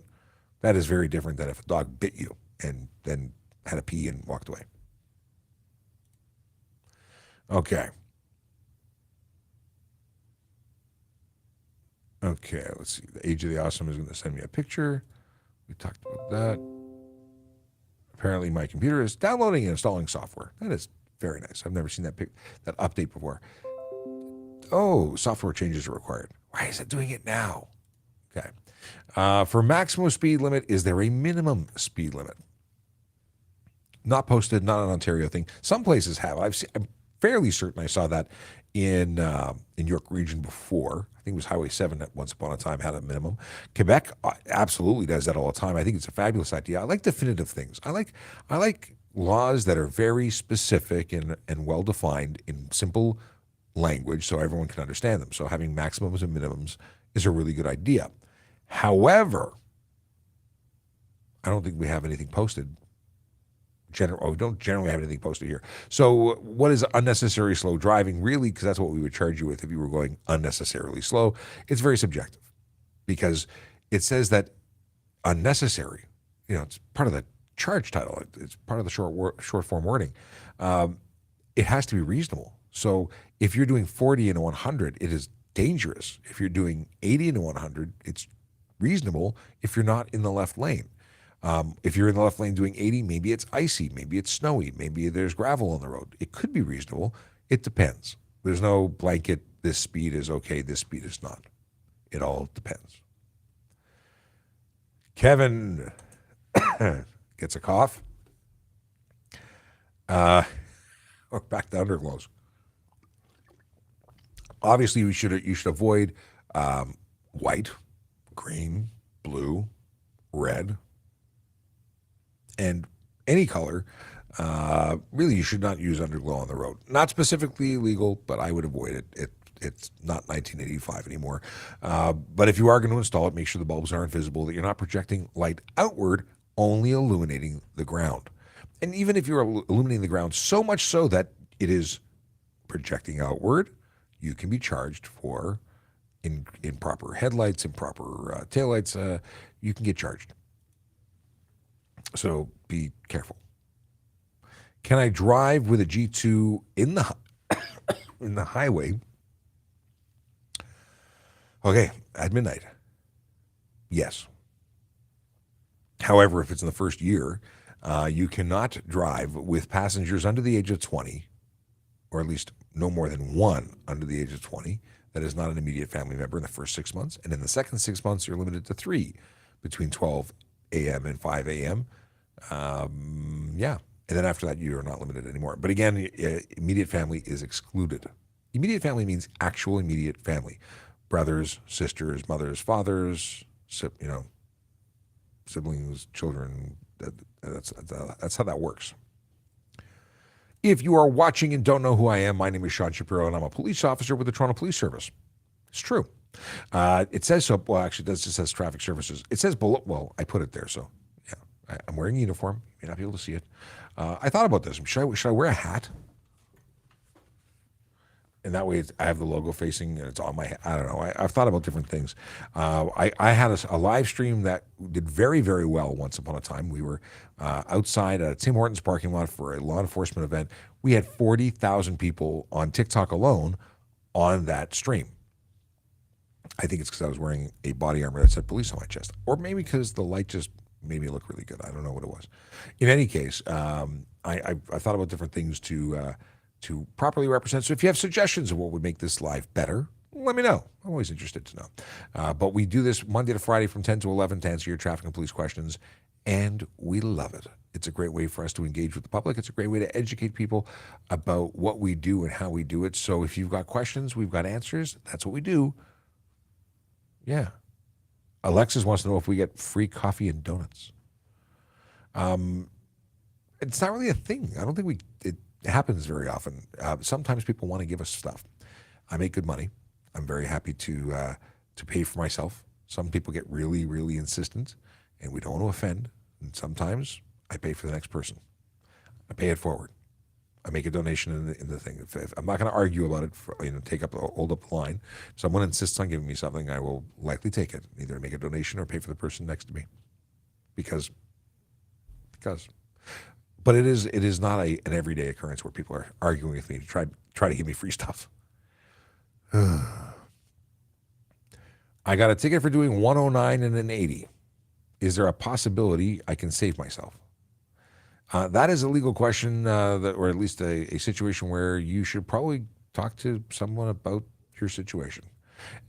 S1: that is very different than if a dog bit you and then had a pee and walked away. Okay. Okay, let's see. The Age of the Awesome is going to send me a picture. We talked about that. Apparently, my computer is downloading and installing software. That is very nice. I've never seen that update before. Oh, software changes are required. Why is it doing it now? Okay. For maximum speed limit, is there a minimum speed limit? Not posted, not an Ontario thing. Some places have. I'm fairly certain I saw that in York Region before. I think it was Highway 7 at once upon a time had a minimum. Quebec absolutely does that all the time. I think it's a fabulous idea. I like definitive things. I like laws that are very specific and well defined in simple language so everyone can understand them. So having maximums and minimums is a really good idea. However, I don't think we have anything posted. We don't generally have anything posted here. So what is unnecessary slow driving? Really, because that's what we would charge you with if you were going unnecessarily slow. It's very subjective because it says that unnecessary, it's part of the charge title. It's part of the short form wording. It has to be reasonable. So if you're doing 40 and 100, it is dangerous. If you're doing 80 and 100, it's reasonable if you're not in the left lane. If you're in the left lane doing 80, maybe it's icy, maybe it's snowy, maybe there's gravel on the road. It could be reasonable. It depends. There's no blanket, this speed is okay, this speed is not. It all depends. Kevin gets a cough. Back to underglows. Obviously, you should avoid white, green, blue, red, and any color. Really, you should not use underglow on the road. Not specifically illegal, but I would avoid it. It's not 1985 anymore. But if you are going to install it, make sure the bulbs aren't visible, that you're not projecting light outward, only illuminating the ground. And even if you're illuminating the ground so much so that it is projecting outward, you can be charged for improper headlights, improper taillights. You can get charged. So be careful. Can I drive with a G2 in the highway? Okay, at midnight. Yes. However, if it's in the first year, you cannot drive with passengers under the age of 20, or at least no more than one under the age of 20. That is not an immediate family member in the first 6 months. And in the second 6 months, you're limited to 3 between 12 a.m. and 5 a.m. Yeah. And then after that, you're not limited anymore. But again, immediate family is excluded. Immediate family means actual immediate family. Brothers, sisters, mothers, fathers, siblings, children. That's how that works. If you are watching and don't know who I am, my name is Sean Shapiro, and I'm a police officer with the Toronto Police Service. It's true. It says so. Well, actually, it just says traffic services. It says below. Well, I put it there, so yeah. I'm wearing a uniform. You may not be able to see it. I thought about this. Should I wear a hat? And that way I have the logo facing and it's on my head. I don't know. I've thought about different things. I had a live stream that did very, very well once upon a time. We were outside a Tim Hortons parking lot for a law enforcement event. We had 40,000 people on TikTok alone on that stream. I think it's because I was wearing a body armor that said police on my chest. Or maybe because the light just made me look really good. I don't know what it was. In any case, I thought about different things to properly represent. So if you have suggestions of what would make this live better, let me know. I'm always interested to know. But we do this Monday to Friday from 10 to 11 to answer your traffic and police questions, and we love it. It's a great way for us to engage with the public. It's a great way to educate people about what we do and how we do it. So if you've got questions, we've got answers. That's what we do. Yeah. Alexis wants to know if we get free coffee and donuts. It's not really a thing. I don't think it happens very often. Sometimes people want to give us stuff. I make good money. I'm very happy to pay for myself. Some people get really, really insistent, and we don't want to offend. And sometimes I pay for the next person. I pay it forward. I make a donation in the thing. If I'm not going to argue about it, hold up the line. If someone insists on giving me something, I will likely take it, either make a donation or pay for the person next to me, because. But it is not an everyday occurrence where people are arguing with me to try to give me free stuff. I got a ticket for doing 109 and an 80. Is there a possibility I can save myself? That is a legal question, or at least a situation where you should probably talk to someone about your situation.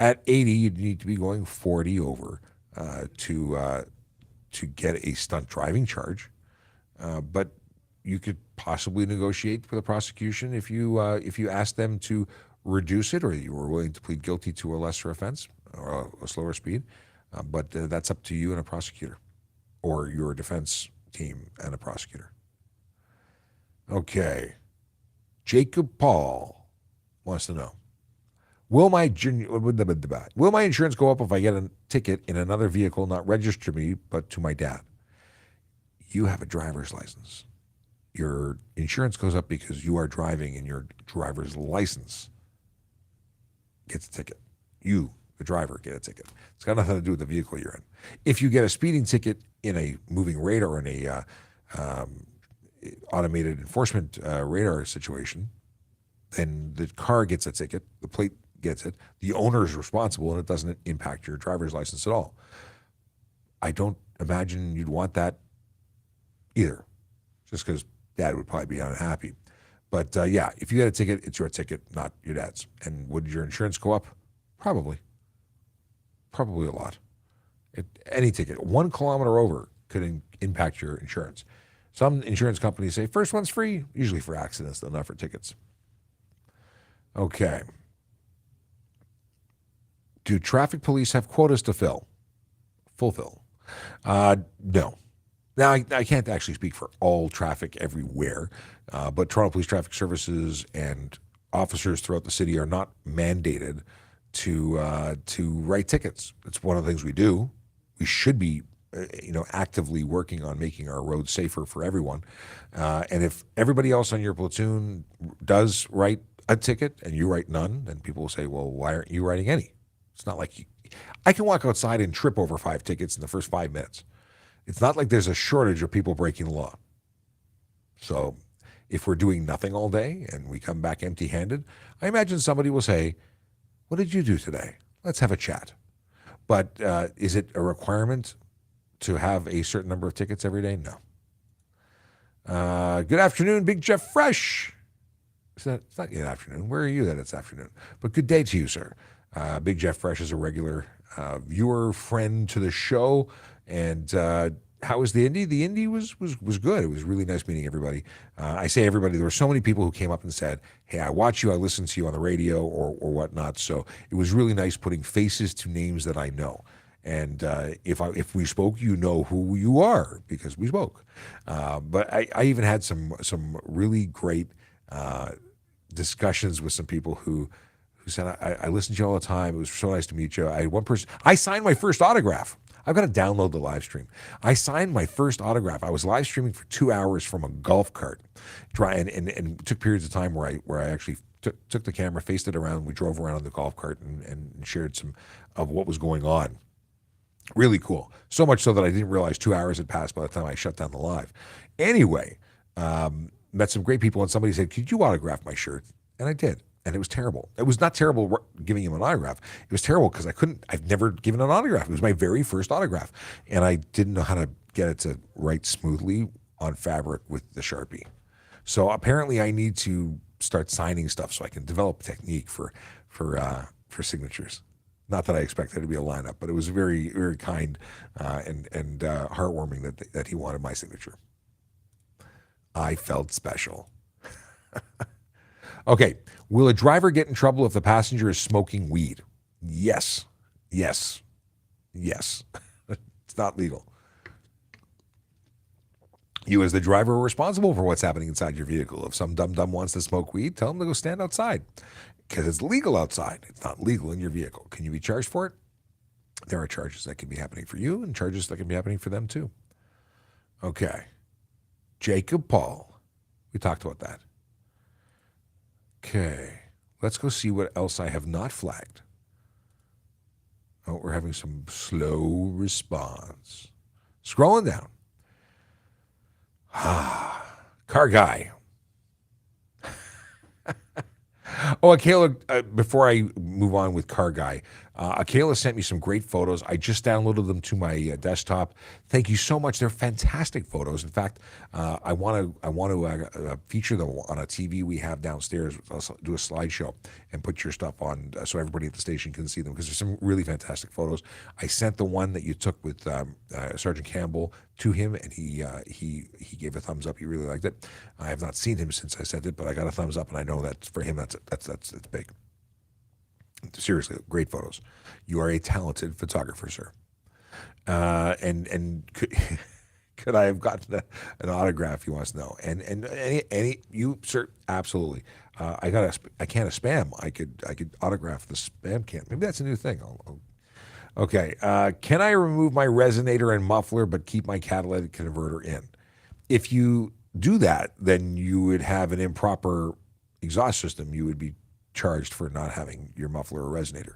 S1: At 80, you'd need to be going 40 over to get a stunt driving charge. But you could possibly negotiate with the prosecution if you ask them to reduce it, or you were willing to plead guilty to a lesser offense or a slower speed. But that's up to you and a prosecutor, or your defense team and a prosecutor. Okay. Jacob Paul wants to know, will my insurance go up if I get a ticket in another vehicle not registered to me but to my dad? You have a driver's license. Your insurance goes up because you are driving and your driver's license gets a ticket. You, the driver, get a ticket. It's got nothing to do with the vehicle you're in. If you get a speeding ticket in a moving radar or in a automated enforcement radar situation, then the car gets a ticket, the plate gets it, the owner is responsible, and it doesn't impact your driver's license at all. I don't imagine you'd want that either, just because dad would probably be unhappy. But yeah, if you get a ticket, it's your ticket, not your dad's. And would your insurance go up? Probably a lot. Any ticket, 1 kilometer over could impact your insurance. Some insurance companies say first one's free, usually for accidents, though not for tickets. Okay. Do traffic police have quotas to fulfill? No. Now, I can't actually speak for all traffic everywhere, but Toronto Police Traffic Services and officers throughout the city are not mandated to write tickets. It's one of the things we do. We should be, actively working on making our roads safer for everyone. And if everybody else on your platoon does write a ticket and you write none, then people will say, well, why aren't you writing any? It's not like I can walk outside and trip over 5 tickets in the first 5 minutes. It's not like there's a shortage of people breaking the law. So if we're doing nothing all day and we come back empty-handed, I imagine somebody will say, what did you do today? Let's have a chat. But is it a requirement to have a certain number of tickets every day? No. Good afternoon, Big Jeff Fresh. It's not good afternoon. Where are you that it's afternoon? But good day to you, sir. Big Jeff Fresh is a regular viewer, friend to the show. And how was the Indy? The Indy was good. It was really nice meeting everybody. I say everybody, there were so many people who came up and said, hey, I watch you, I listen to you on the radio or whatnot. So it was really nice putting faces to names that I know. And if we spoke, you know who you are because we spoke. But I even had some really great discussions with some people who said, I listen to you all the time. It was so nice to meet you. I had one person, I signed my first autograph. I've got to download the live stream. I signed my first autograph. I was live streaming for 2 hours from a golf cart, and took periods of time where I actually took the camera, faced it around. We drove around on the golf cart and shared some of what was going on. Really cool. So much so that I didn't realize 2 hours had passed by the time I shut down the live. Anyway, met some great people, and somebody said, could you autograph my shirt? And I did. And it was terrible. It was not terrible giving him an autograph. It was terrible because I've never given an autograph. It was my very first autograph. And I didn't know how to get it to write smoothly on fabric with the Sharpie. So apparently, I need to start signing stuff so I can develop a technique for signatures. Not that I expected it to be a lineup, but it was very, very kind and heartwarming that he wanted my signature. I felt special. Okay, will a driver get in trouble if the passenger is smoking weed? Yes, yes, yes. It's not legal. You, as the driver, are responsible for what's happening inside your vehicle. If some dum-dum wants to smoke weed, tell him to go stand outside because it's legal outside. It's not legal in your vehicle. Can you be charged for it? There are charges that can be happening for you and charges that can be happening for them too. Okay. Jacob Paul. We talked about that. Okay. Let's go see what else I have not flagged. Oh, we're having some slow response. Scrolling down. Car guy. Oh, Akela, before I move on with Car Guy, Akela sent me some great photos. I just downloaded them to my desktop. Thank you so much. They're fantastic photos. In fact, I want to feature them on a TV we have downstairs. I'll do a slideshow and put your stuff on so everybody at the station can see them because there's some really fantastic photos. I sent the one that you took with Sergeant Campbell to him, and he gave a thumbs up. He really liked it. I have not seen him since I sent it, but I got a thumbs up, and I know that for him that's big. Seriously, great photos. You are a talented photographer, sir. And could I have gotten an autograph? He wants to know. And any you, sir, absolutely. I can't spam. I could autograph the spam can. Maybe that's a new thing. Okay. Can I remove my resonator and muffler but keep my catalytic converter in? If you do that, then you would have an improper exhaust system. You would be charged for not having your muffler or resonator.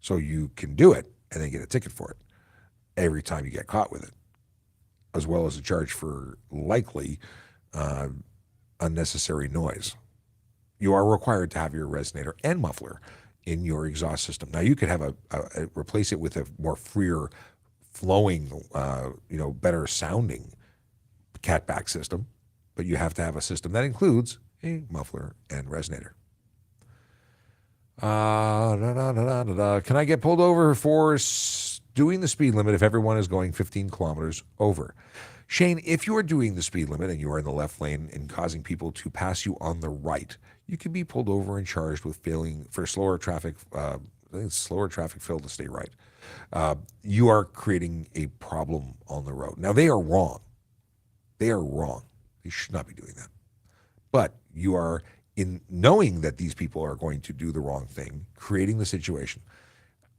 S1: So you can do it and then get a ticket for it every time you get caught with it, as well as a charge for likely unnecessary noise. You are required to have your resonator and muffler in your exhaust system. Now you could have replace it with a more freer flowing, better sounding catback system, but you have to have a system that includes a muffler and resonator. Can I get pulled over for doing the speed limit if everyone is going 15 kilometers over? Shane, if you are doing the speed limit and you are in the left lane and causing people to pass you on the right, you can be pulled over and charged with failing for slower traffic. I think it's slower traffic fail to stay right. You are creating a problem on the road. Now, they are wrong. They are wrong. They should not be doing that. But you are, in knowing that these people are going to do the wrong thing, creating the situation.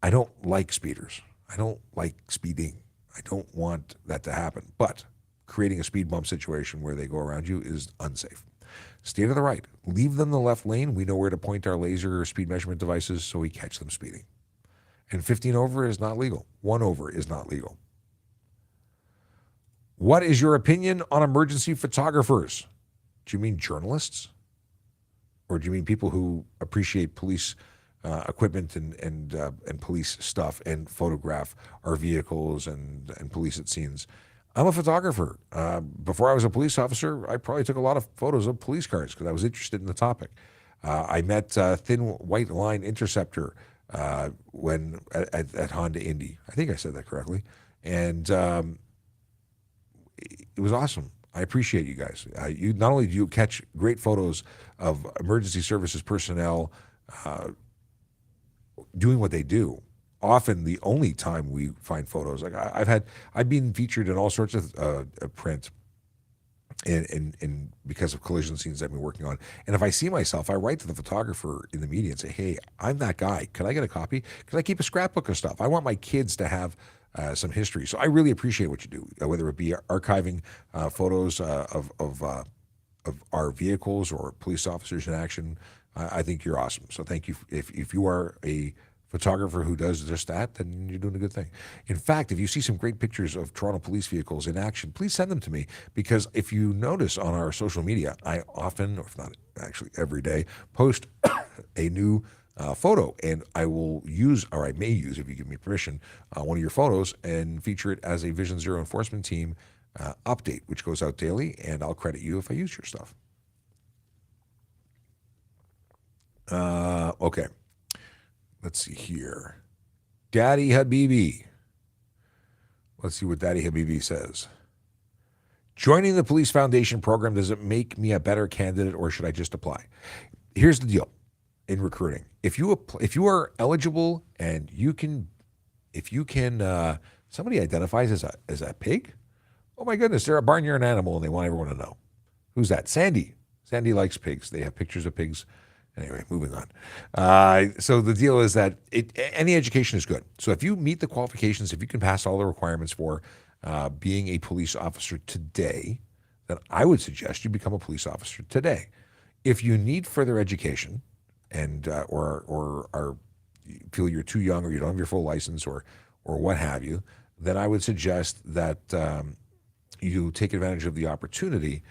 S1: I don't like speeders. I don't like speeding. I don't want that to happen. But creating a speed bump situation where they go around you is unsafe. Stay to the right. Leave them the left lane. We know where to point our laser or speed measurement devices so we catch them speeding. And 15 over is not legal. 1 over is not legal. What is your opinion on emergency photographers? Do you mean journalists? Or do you mean people who appreciate police equipment and police stuff and photograph our vehicles and police at scenes? I'm a photographer. Before I was a police officer, I probably took a lot of photos of police cars because I was interested in the topic. I met Thin White Line Interceptor when at Honda Indy. I think I said that correctly. And it was awesome. I appreciate you guys. You not only do you catch great photos of emergency services personnel doing what they do. Often the only time we find photos, like I've been featured in all sorts of print, and because of collision scenes I've been working on. And if I see myself, I write to the photographer in the media and say, "Hey, I'm that guy. Can I get a copy? Because I keep a scrapbook of stuff. I want my kids to have." Some history. So I really appreciate what you do, whether it be archiving photos of our vehicles or police officers in action. I think you're awesome. So thank you. If you are a photographer who does just that, then you're doing a good thing. In fact, if you see some great pictures of Toronto police vehicles in action, please send them to me, because if you notice on our social media, I often, or if not actually every day, post a new photo, and I will use, or I may use, if you give me permission, one of your photos and feature it as a Vision Zero enforcement team update, which goes out daily, and I'll credit you if I use your stuff. Okay. Let's see here. Daddy Habibi. Let's see what Daddy Habibi says. Joining the Police Foundation program, does it make me a better candidate, or should I just apply? Here's the deal in recruiting. If you are eligible and somebody identifies as a pig, oh my goodness, they're a barnyard animal and they want everyone to know. Who's that? Sandy. Sandy likes pigs. They have pictures of pigs. Anyway, moving on. So the deal is that any education is good. So if you meet the qualifications, if you can pass all the requirements for being a police officer today, then I would suggest you become a police officer today. If you need further education, and or feel you're too young, or you don't have your full license, or what have you, then I would suggest that you take advantage of the opportunity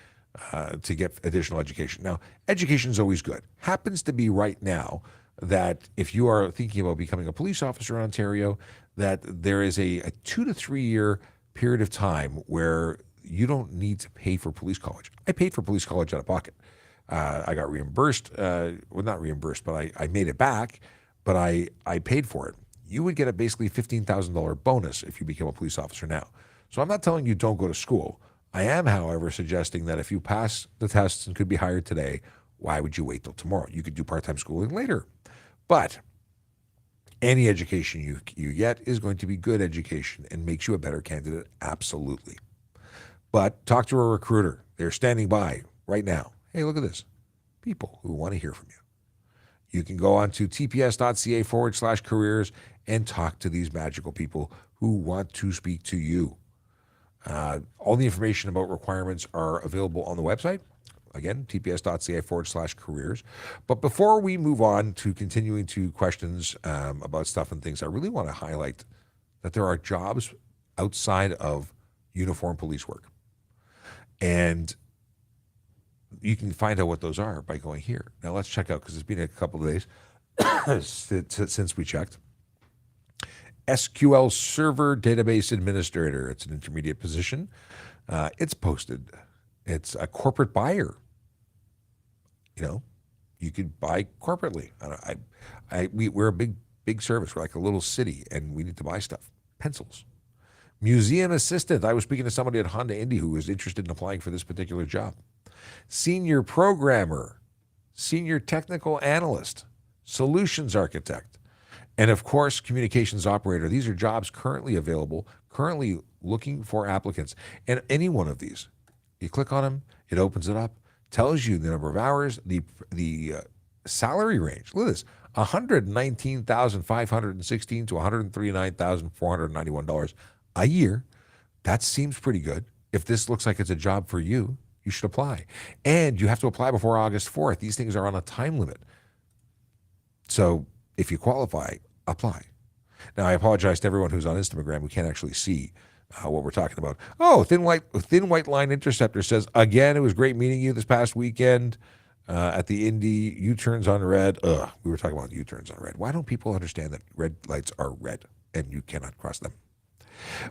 S1: to get additional education. Now, education is always good. Happens to be right now that if you are thinking about becoming a police officer in Ontario, that there is a 2 to 3 year period of time where you don't need to pay for police college. I paid for police college out of pocket. I got reimbursed, well, not reimbursed, but I made it back, but I paid for it. You would get a basically $15,000 bonus if you become a police officer now. So I'm not telling you don't go to school. I am, however, suggesting that if you pass the tests and could be hired today, why would you wait till tomorrow? You could do part-time schooling later. But any education you get is going to be good education and makes you a better candidate, absolutely. But talk to a recruiter. They're standing by right now. Hey, look at this. People who want to hear from you. You can go on to tps.ca/careers and talk to these magical people who want to speak to you. All the information about requirements are available on the website. Again, tps.ca/careers. But before we move on to continuing to questions about stuff and things, I really want to highlight that there are jobs outside of uniform police work. And you can find out what those are by going here. Now let's check out, because it's been a couple of days since we checked. SQL Server Database Administrator. It's an intermediate position. It's posted. It's a corporate buyer. You know, you could buy corporately. We're a big service. We're like a little city, and we need to buy stuff. Pencils. Museum assistant. I was speaking to somebody at Honda Indy who was interested in applying for this particular job. Senior programmer, senior technical analyst, solutions architect, and of course, communications operator. These are jobs currently available, currently looking for applicants. And any one of these, you click on them, it opens it up, tells you the number of hours, the salary range. Look at this, $119,516 to $139,491 a year. That seems pretty good. If this looks like it's a job for you, you should apply. And you have to apply before August 4th. These things are on a time limit. So if you qualify, apply. Now, I apologize to everyone who's on Instagram who can't actually see what we're talking about. Oh, Thin White Line Interceptor says, again, it was great meeting you this past weekend at the Indy. U-turns on red. We were talking about U-turns on red. Why don't people understand that red lights are red and you cannot cross them?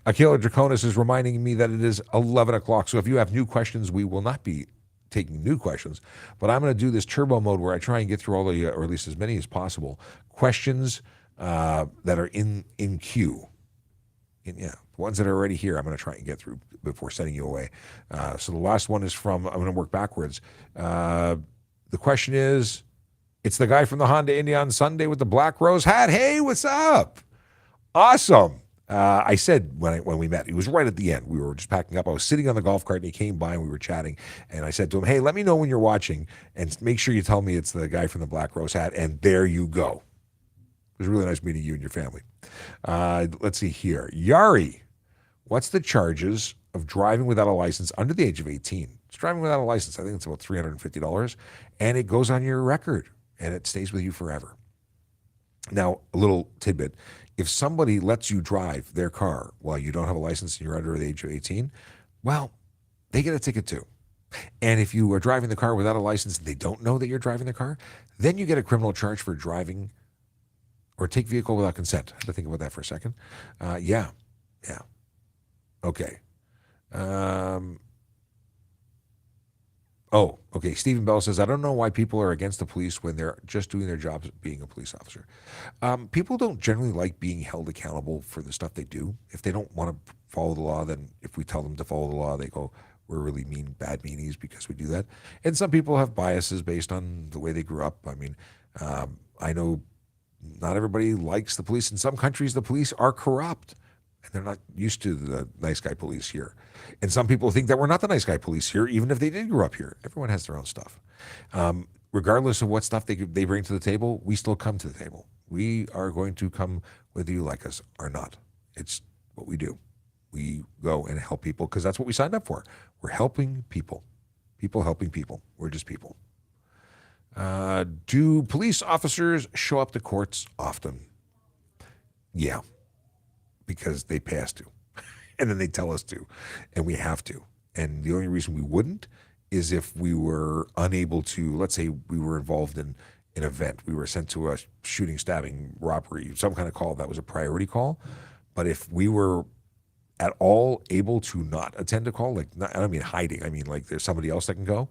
S1: Akila Draconis is reminding me that it is 11 o'clock. So if you have new questions, we will not be taking new questions. But I'm going to do this turbo mode where I try and get through all the, or at least as many as possible, questions that are in queue. The ones that are already here, I'm going to try and get through before sending you away. So the last one is from, I'm going to work backwards. The question is, it's the guy from the Honda Indy on Sunday with the black rose hat. Hey, what's up? Awesome. I said when we met, he was right at the end. We were just packing up. I was sitting on the golf cart and he came by and we were chatting. And I said to him, hey, let me know when you're watching and make sure you tell me it's the guy from the black rose hat. And there you go. It was really nice meeting you and your family. Let's see here. Yari, what's the charges of driving without a license under the age of 18? It's driving without a license. I think it's about $350. And it goes on your record and it stays with you forever. Now, a little tidbit. If somebody lets you drive their car while you don't have a license and you're under the age of 18, well, they get a ticket too. And if you are driving the car without a license and they don't know that you're driving the car, then you get a criminal charge for driving or take vehicle without consent. I had to think about that for a second. Yeah. Okay. Okay. Stephen Bell says, I don't know why people are against the police when they're just doing their jobs being a police officer. People don't generally like being held accountable for the stuff they do. If they don't want to follow the law, then if we tell them to follow the law, they go, we're really bad meanies because we do that. And some people have biases based on the way they grew up. I mean, I know not everybody likes the police. In some countries, the police are corrupt. And they're not used to the nice guy police here. And some people think that we're not the nice guy police here, even if they did grow up here. Everyone has their own stuff. Regardless of what stuff they bring to the table, we still come to the table. We are going to come whether you like us or not. It's what we do. We go and help people because that's what we signed up for. We're helping people. People helping people. We're just people. Do police officers show up to courts often? Yeah. Because they pay us to, and then they tell us to, and we have to. And the only reason we wouldn't is if we were unable to, let's say we were involved in an event, we were sent to a shooting, stabbing, robbery, some kind of call that was a priority call. But if we were at all able to not attend a call, I don't mean hiding, I mean like there's somebody else that can go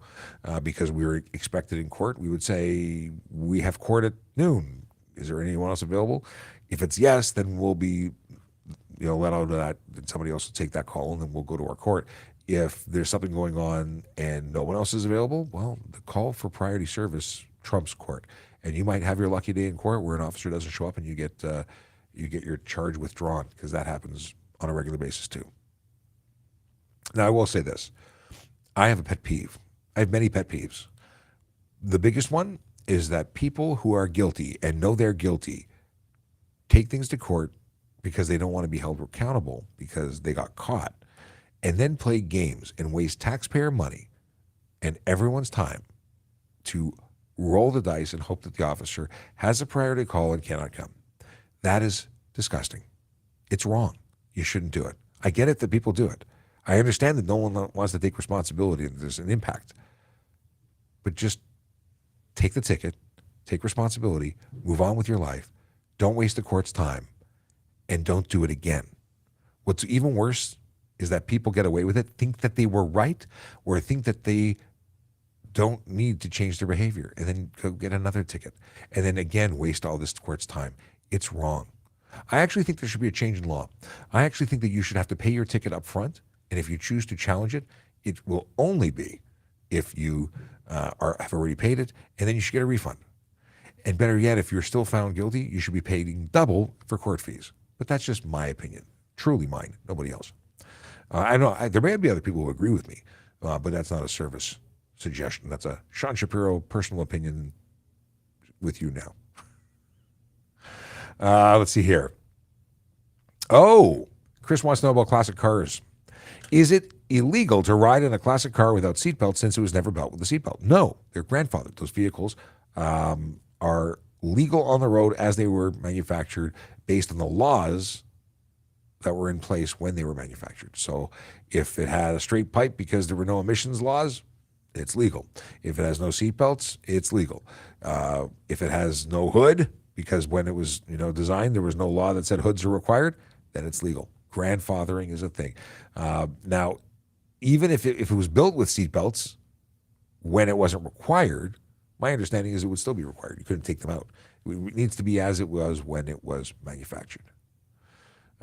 S1: because we were expected in court, we would say, we have court at noon. Is there anyone else available? If it's yes, then we'll be let out of that, then somebody else will take that call, and then we'll go to our court. If there's something going on and no one else is available, well, the call for priority service trumps court. And you might have your lucky day in court where an officer doesn't show up and you get your charge withdrawn, because that happens on a regular basis too. Now, I will say this. I have a pet peeve. I have many pet peeves. The biggest one is that people who are guilty and know they're guilty take things to court because they don't want to be held accountable because they got caught, and then play games and waste taxpayer money and everyone's time to roll the dice and hope that the officer has a priority call and cannot come. That is disgusting. It's wrong. You shouldn't do it. I get it that people do it. I understand that no one wants to take responsibility and there's an impact. But just take the ticket, take responsibility, move on with your life. Don't waste the court's time. And don't do it again. What's even worse is that people get away with it, think that they were right, or think that they don't need to change their behavior, and then go get another ticket, and then again waste all this court's time. It's wrong. I actually think there should be a change in law. I actually think that you should have to pay your ticket up front, and if you choose to challenge it, it will only be if you have already paid it, and then you should get a refund. And better yet, if you're still found guilty, you should be paying double for court fees. But that's just my opinion, truly mine, nobody else. I know there may be other people who agree with me, but that's not a service suggestion. That's a Sean Shapiro personal opinion with you now. Let's see here. Oh, Chris wants to know about classic cars. Is it illegal to ride in a classic car without seatbelt since it was never built with a seatbelt? No, they're grandfathered. Those vehicles are legal on the road as they were manufactured based on the laws that were in place when they were manufactured. So if it had a straight pipe because there were no emissions laws, it's legal. If it has no seatbelts, it's legal. If it has no hood, because when it was designed, there was no law that said hoods are required, then it's legal. Grandfathering is a thing. Now, even if it was built with seatbelts when it wasn't required, my understanding is it would still be required. You couldn't take them out. It needs to be as it was when it was manufactured.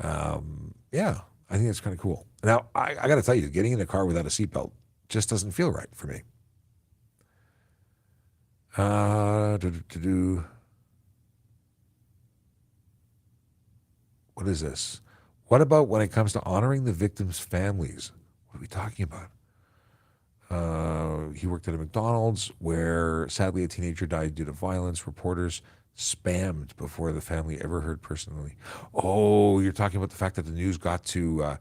S1: Yeah, I think that's kind of cool. Now, I got to tell you, getting in a car without a seatbelt just doesn't feel right for me. What is this? What about when it comes to honoring the victims' families? What are we talking about? He worked at a McDonald's where sadly a teenager died due to violence. Reporters spammed before the family ever heard personally. Oh, you're talking about the fact that the news got to,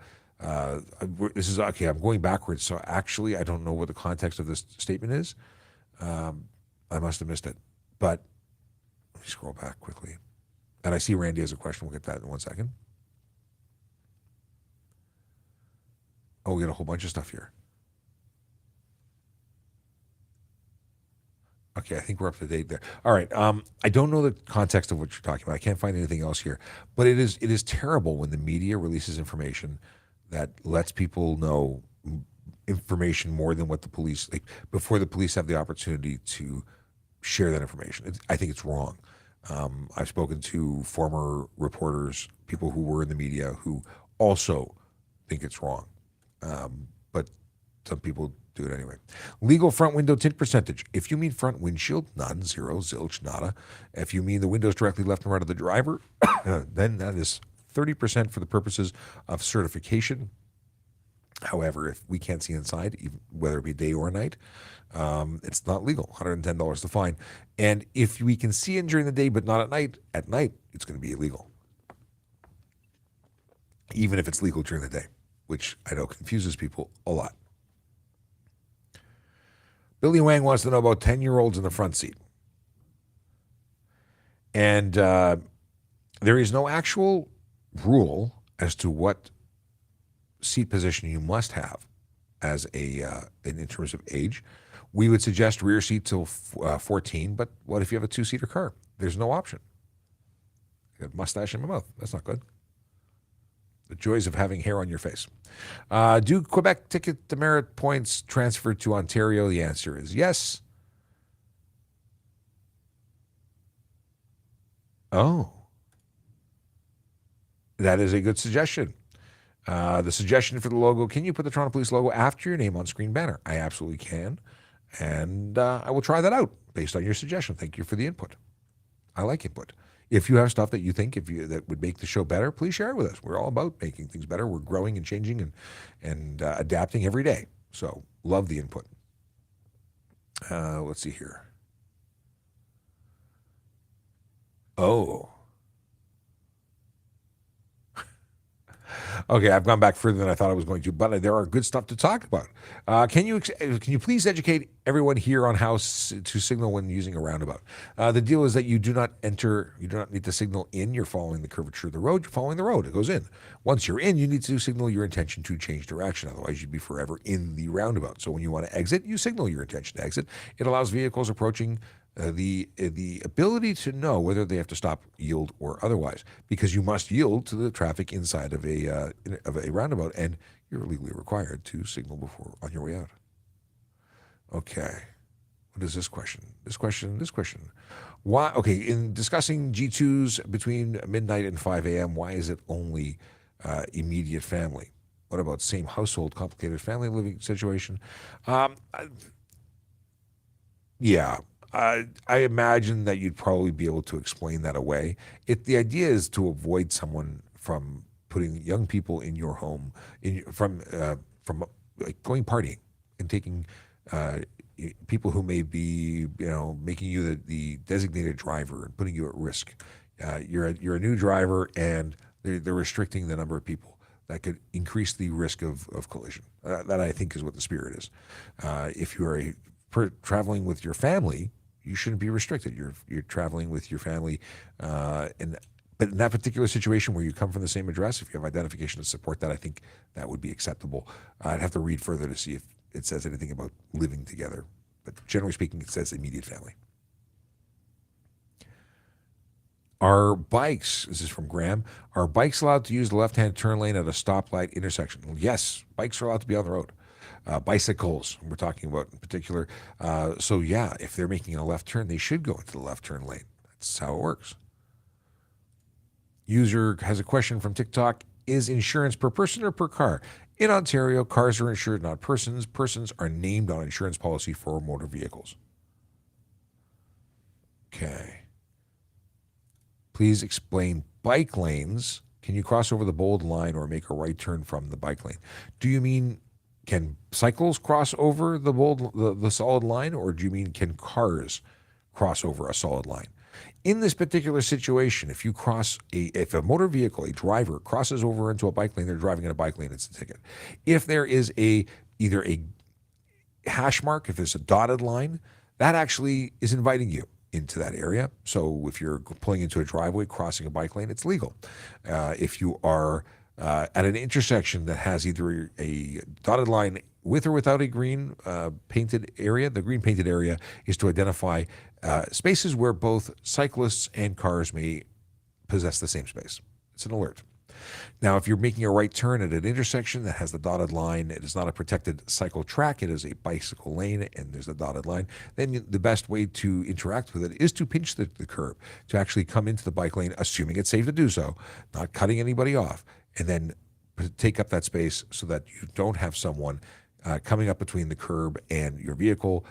S1: this is, okay, I'm going backwards. So actually, I don't know what the context of this statement is. I must have missed it. But let me scroll back quickly. And I see Randy has a question. We'll get that in 1 second. Oh, we got a whole bunch of stuff here. Okay, I think we're up to date there. All right. I don't know the context of what you're talking about. I can't find anything else here, but it is terrible when the media releases information that lets people know information more than what the police like before the police have the opportunity to share that information. I think it's wrong. I've spoken to former reporters, people who were in the media, who also think it's wrong. But some people do it anyway. Legal front window tint percentage. If you mean front windshield, none, zero, zilch, nada. If you mean the windows directly left and right of the driver, then that is 30% for the purposes of certification. However, if we can't see inside, even, whether it be day or night, it's not legal. $110 to fine. And if we can see in during the day but not at night, it's going to be illegal. Even if it's legal during the day, which I know confuses people a lot. Billy Wang wants to know about 10-year-olds in the front seat. And there is no actual rule as to what seat position you must have as in terms of age. We would suggest rear seat till 14, but what if you have a two-seater car? There's no option. I got a mustache in my mouth. That's not good. The joys of having hair on your face. Do Quebec ticket demerit points transfer to Ontario? The answer is yes. Oh, that is a good suggestion. The suggestion for the logo, can you put the Toronto Police logo after your name on screen banner? I absolutely can. And I will try that out based on your suggestion. Thank you for the input. I like input. If you have stuff that you think that would make the show better, please share it with us. We're all about making things better. We're growing and changing and adapting every day. So love the input. Let's see here. Oh. Okay, I've gone back further than I thought I was going to, but there are good stuff to talk about. Can you please educate everyone here on how to signal when using a roundabout? The deal is that you do not need to signal in. You're following the curvature of the road. You're following the road. It goes in. Once you're in, you need to signal your intention to change direction. Otherwise, you'd be forever in the roundabout. So when you want to exit, you signal your intention to exit. It allows vehicles approaching the ability to know whether they have to stop, yield, or otherwise, because you must yield to the traffic inside of a roundabout, and you're legally required to signal before on your way out. Okay, what is this question? This question. Why? Okay, in discussing G2s between midnight and 5 a.m., why is it only immediate family? What about same household, complicated family living situation? Yeah. I imagine that you'd probably be able to explain that away. The idea is to avoid someone from putting young people in your home, from like going partying and taking people who may be making you the designated driver and putting you at risk. You're a new driver, and they're restricting the number of people that could increase the risk of collision. That I think is what the spirit is. If you are traveling with your family, you shouldn't be restricted. You're traveling with your family, but in that particular situation where you come from the same address, if you have identification to support that, I think that would be acceptable. I'd have to read further to see if it says anything about living together, but generally speaking, it says immediate family. Are bikes, this is from Graham, are bikes allowed to use the left-hand turn lane at a stoplight intersection? Yes, bikes are allowed to be on the road. Bicycles, we're talking about in particular. So yeah, if they're making a left turn, they should go into the left turn lane. That's how it works. User has a question from TikTok. Is insurance per person or per car? In Ontario, cars are insured, not persons. Persons are named on insurance policy for motor vehicles. Okay. Please explain bike lanes. Can you cross over the bold line or make a right turn from the bike lane? Do you mean can cycles cross over the solid line, or do you mean can cars cross over a solid line? In this particular situation, if a motor vehicle, a driver crosses over into a bike lane, they're driving in a bike lane, it's a ticket. If there is either a hash mark, if there's a dotted line, that actually is inviting you into that area. So if you're pulling into a driveway, crossing a bike lane, it's legal. If you are at an intersection that has either a dotted line with or without a green painted area. The green painted area is to identify spaces where both cyclists and cars may possess the same space. It's an alert. Now, if you're making a right turn at an intersection that has the dotted line, it is not a protected cycle track, it is a bicycle lane, and there's a dotted line, then the best way to interact with it is to pinch the curb, to actually come into the bike lane, assuming it's safe to do so, not cutting anybody off, and then take up that space so that you don't have someone coming up between the curb and your vehicle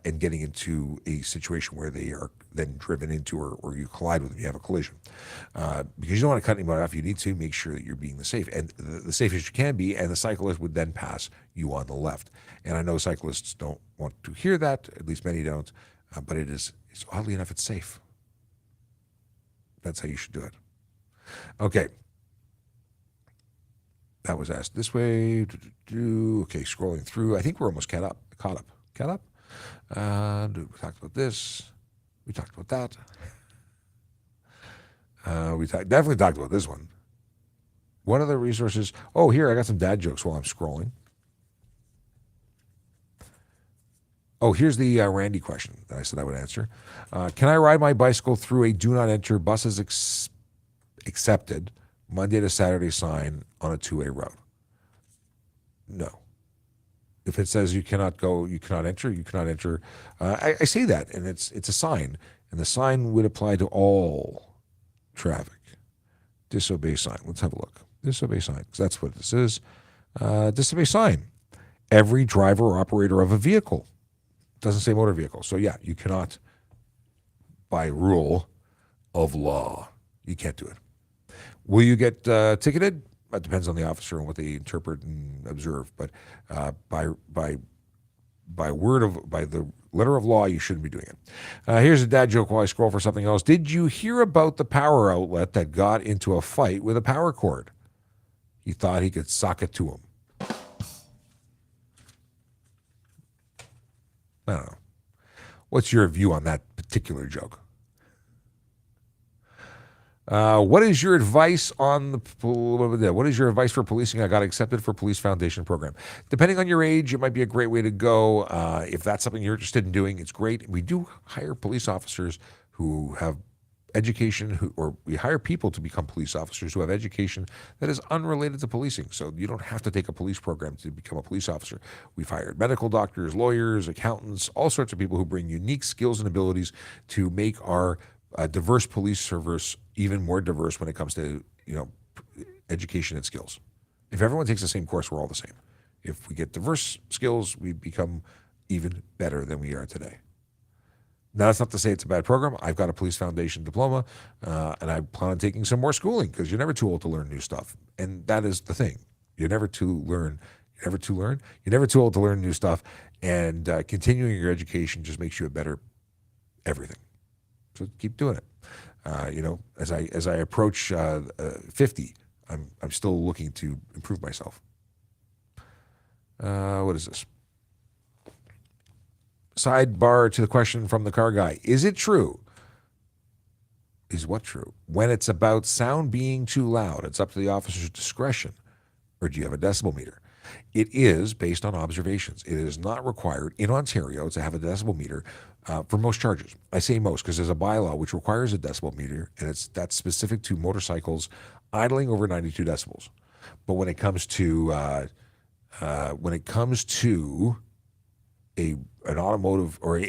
S1: and getting into a situation where they are then driven into or you collide with them, you have a collision. Because you don't want to cut anybody off, you need to make sure that you're being the safe and the safest you can be, and the cyclist would then pass you on the left. And I know cyclists don't want to hear that, at least many don't, but it's oddly enough, it's safe. That's how you should do it. Okay. That was asked this way. Okay, scrolling through. I think we're almost caught up. We talked about this. We talked about that. We definitely talked about this one. What other resources? Oh, here, I got some dad jokes while I'm scrolling. Oh, here's the Randy question that I said I would answer. Can I ride my bicycle through a do not enter buses accepted Monday to Saturday sign on a two-way road? No. If it says you cannot go, you cannot enter, you cannot enter. I say that, and it's a sign, and the sign would apply to all traffic. Disobey sign. Let's have a look. Disobey sign, because that's what this is. Disobey sign. Every driver or operator of a vehicle. Doesn't say motor vehicle. So yeah, you cannot, by rule of law, you can't do it. Will you get ticketed? It depends on the officer and what they interpret and observe. But by the letter of law, you shouldn't be doing it. Here's a dad joke while I scroll for something else. Did you hear about the power outlet that got into a fight with a power cord? He thought he could sock it to him. I don't know. What's your view on that particular joke? What is your advice what is your advice for policing? I got accepted for Police Foundation program. Depending on your age, it might be a great way to go. If that's something you're interested in doing, it's great. We do hire police officers who have education, or we hire people to become police officers who have education that is unrelated to policing. So you don't have to take a police program to become a police officer. We've hired medical doctors, lawyers, accountants, all sorts of people who bring unique skills and abilities to make our diverse police service even more diverse when it comes to education and skills. If everyone takes the same course, we're all the same. If we get diverse skills, we become even better than we are today. Now, that's not to say it's a bad program. I've got a Police Foundation diploma, and I plan on taking some more schooling because you're never too old to learn new stuff. And that is the thing. You're never too learn. You're never too learn. You're never too old to learn new stuff. And continuing your education just makes you a better everything. So keep doing it. As I approach 50, I'm still looking to improve myself. What is this? Sidebar to the question from the car guy. Is it true? Is what true? When it's about sound being too loud, it's up to the officer's discretion. Or do you have a decibel meter? It is based on observations. It is not required in Ontario to have a decibel meter for most charges. I say most because there's a bylaw which requires a decibel meter, and that's specific to motorcycles idling over 92 decibels. But when it comes to an automotive or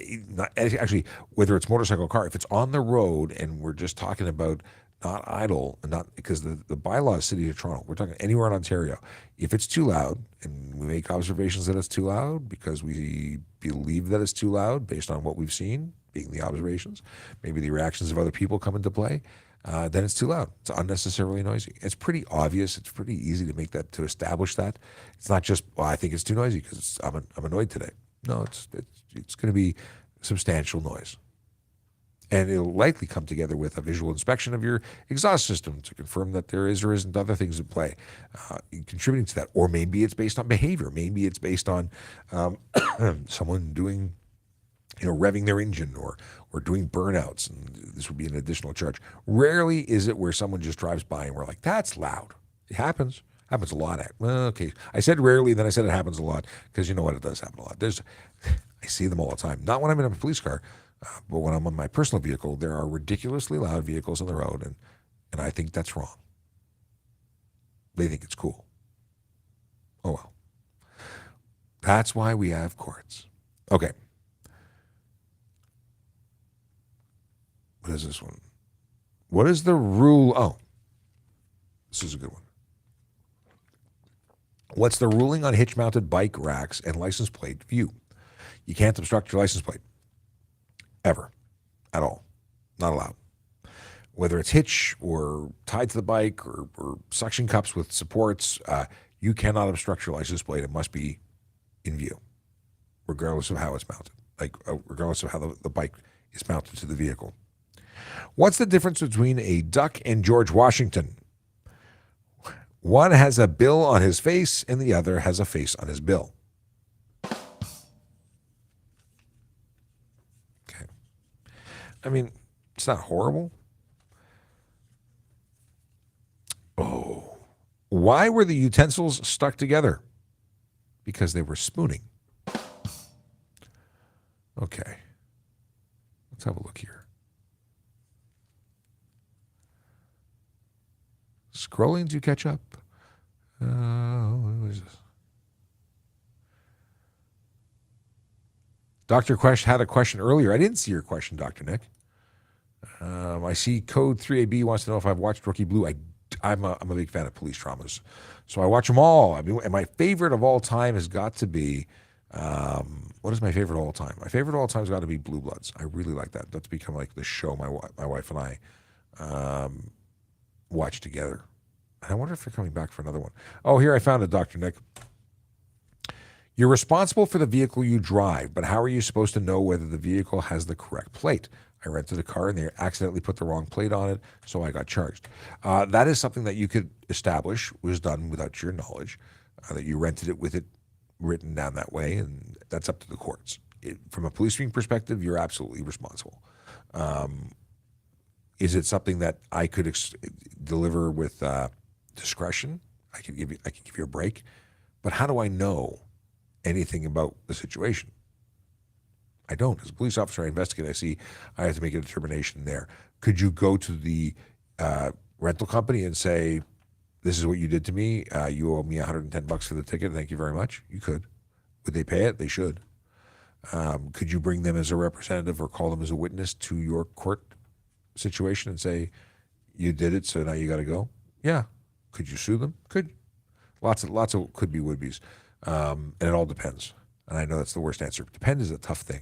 S1: actually whether it's motorcycle or car, if it's on the road and we're just talking about not idle, and not because the bylaw is City of Toronto. We're talking anywhere in Ontario. If it's too loud, and we make observations that it's too loud because we believe that it's too loud based on what we've seen, being the observations, maybe the reactions of other people come into play, then it's too loud. It's unnecessarily noisy. It's pretty obvious. It's pretty easy to establish that. It's not just, well, I think it's too noisy because I'm annoyed today. No, it's going to be substantial noise. And it'll likely come together with a visual inspection of your exhaust system to confirm that there is or isn't other things at play contributing to that. Or maybe it's based on behavior. Maybe it's based on someone doing, revving their engine or doing burnouts, and this would be an additional charge. Rarely is it where someone just drives by and we're like, that's loud. It happens. Happens a lot. Well, okay. I said rarely, then I said it happens a lot because you know what? It does happen a lot. I see them all the time. Not when I'm in a police car, but when I'm on my personal vehicle, there are ridiculously loud vehicles on the road, and I think that's wrong. They think it's cool. Oh, well. That's why we have courts. Okay. What is this one? What is the rule? Oh, this is a good one. What's the ruling on hitch-mounted bike racks and license plate view? You can't obstruct your license plate. Ever. At all. Not allowed. Whether it's hitch or tied to the bike or suction cups with supports, you cannot obstruct your license plate. It must be in view, regardless of how it's mounted, regardless of how the bike is mounted to the vehicle. What's the difference between a duck and George Washington? One has a bill on his face and the other has a face on his bill. Okay. I mean, it's not horrible. Oh. Why were the utensils stuck together? Because they were spooning. Okay. Let's have a look here. Scrolling to catch up. What is this? Dr. Quest had a question earlier. I didn't see your question, Dr. Nick. I see Code 3AB wants to know if I've watched Rookie Blue. I'm a big fan of police dramas, so I watch them all. I mean, and my favorite of all time has got to be, what is my favorite of all time? My favorite of all time has got to be Blue Bloods. I really like that. That's become like the show my wife and I watch together. And I wonder if they're coming back for another one. Oh, here I found it, Dr. Nick. You're responsible for the vehicle you drive, but how are you supposed to know whether the vehicle has the correct plate? I rented a car and they accidentally put the wrong plate on it, so I got charged. That is something that you could establish was done without your knowledge, that you rented it with it written down that way, and that's up to the courts. From a policing perspective, you're absolutely responsible. Is it something that I could deliver with discretion? I can give you a break, but how do I know anything about the situation? I don't. As a police officer, I investigate. I see. I have to make a determination there. Could you go to the rental company and say, "This is what you did to me. You owe me $110 for the ticket. Thank you very much." You could. Would they pay it? They should. Could you bring them as a representative or call them as a witness to your court situation and say, "You did it, so now you got to go"? Yeah. Could you sue them? Could. Lots of could be would be's, and it all depends. And I know that's the worst answer. Depend is a tough thing.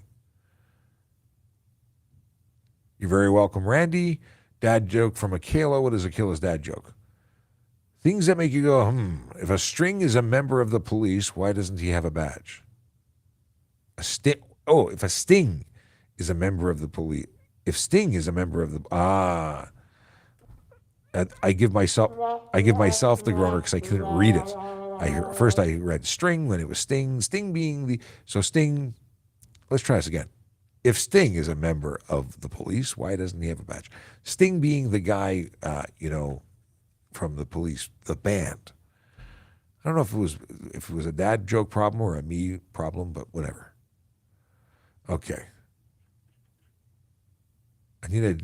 S1: You're very welcome, Randy. Dad joke from Akela. What is Akela's dad joke? Things that make you go, If a string is a member of the police, why doesn't he have a badge? If a sting is a member of the police. If Sting is a member of the I give myself the groaner because I couldn't read it. First I read string, then it was Sting. Sting being Sting. Let's try this again. If Sting is a member of the police, why doesn't he have a badge? Sting being the guy, from the police, the band. I don't know if it was a dad joke problem or a me problem, but whatever. Okay. I need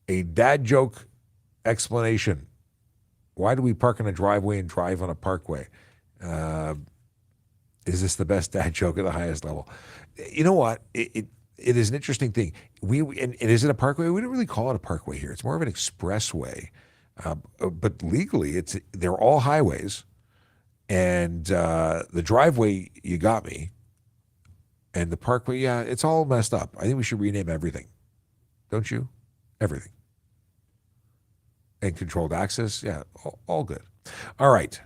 S1: a dad joke explanation. Why do we park in a driveway and drive on a parkway? Is this the best dad joke at the highest level? You know what? It is an interesting thing. And is it a parkway? We don't really call it a parkway here. It's more of an expressway. But legally, they're all highways. And the driveway, you got me. And the parkway, yeah, it's all messed up. I think we should rename everything. Don't you? Everything. And controlled access, yeah, all good. All right.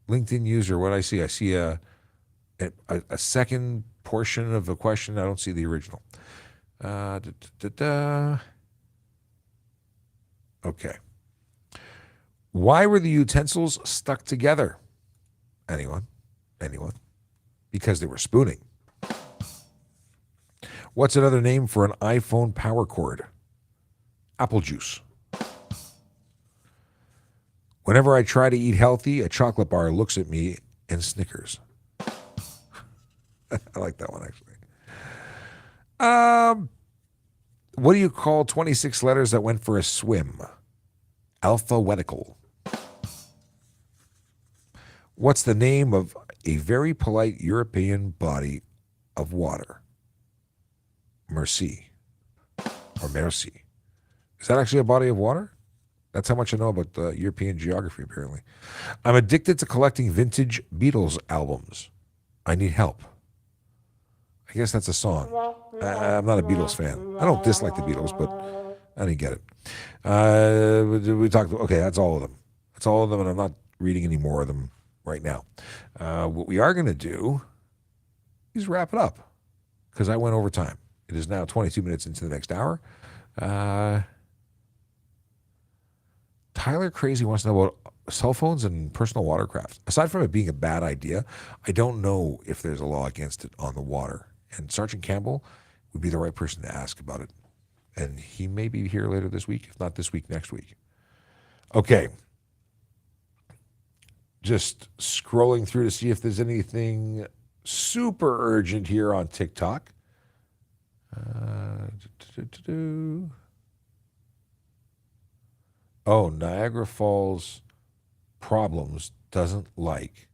S1: LinkedIn user, what I see? I see a second portion of a question. I don't see the original. Okay. Why were the utensils stuck together? Anyone? Because they were spooning. What's another name for an iPhone power cord? Apple juice. Whenever I try to eat healthy, a chocolate bar looks at me and snickers. I like that one, actually. What do you call 26 letters that went for a swim? Alphabetical. What's the name of a very polite European body of water? Merci. Or merci. Is that actually a body of water? That's how much I know about European geography, apparently. I'm addicted to collecting vintage Beatles albums. I need help. I guess that's a song. I'm not a Beatles fan. I don't dislike the Beatles, but I didn't get it. We talked. Okay, that's all of them. That's all of them, and I'm not reading any more of them right now. What we are going to do is wrap it up because I went over time. It is now 22 minutes into the next hour. Tyler Crazy wants to know about cell phones and personal watercraft. Aside from it being a bad idea, I don't know if there's a law against it on the water. And Sergeant Campbell would be the right person to ask about it. And he may be here later this week, if not this week, next week. Okay. Just scrolling through to see if there's anything super urgent here on TikTok. Oh, Niagara Falls problems doesn't like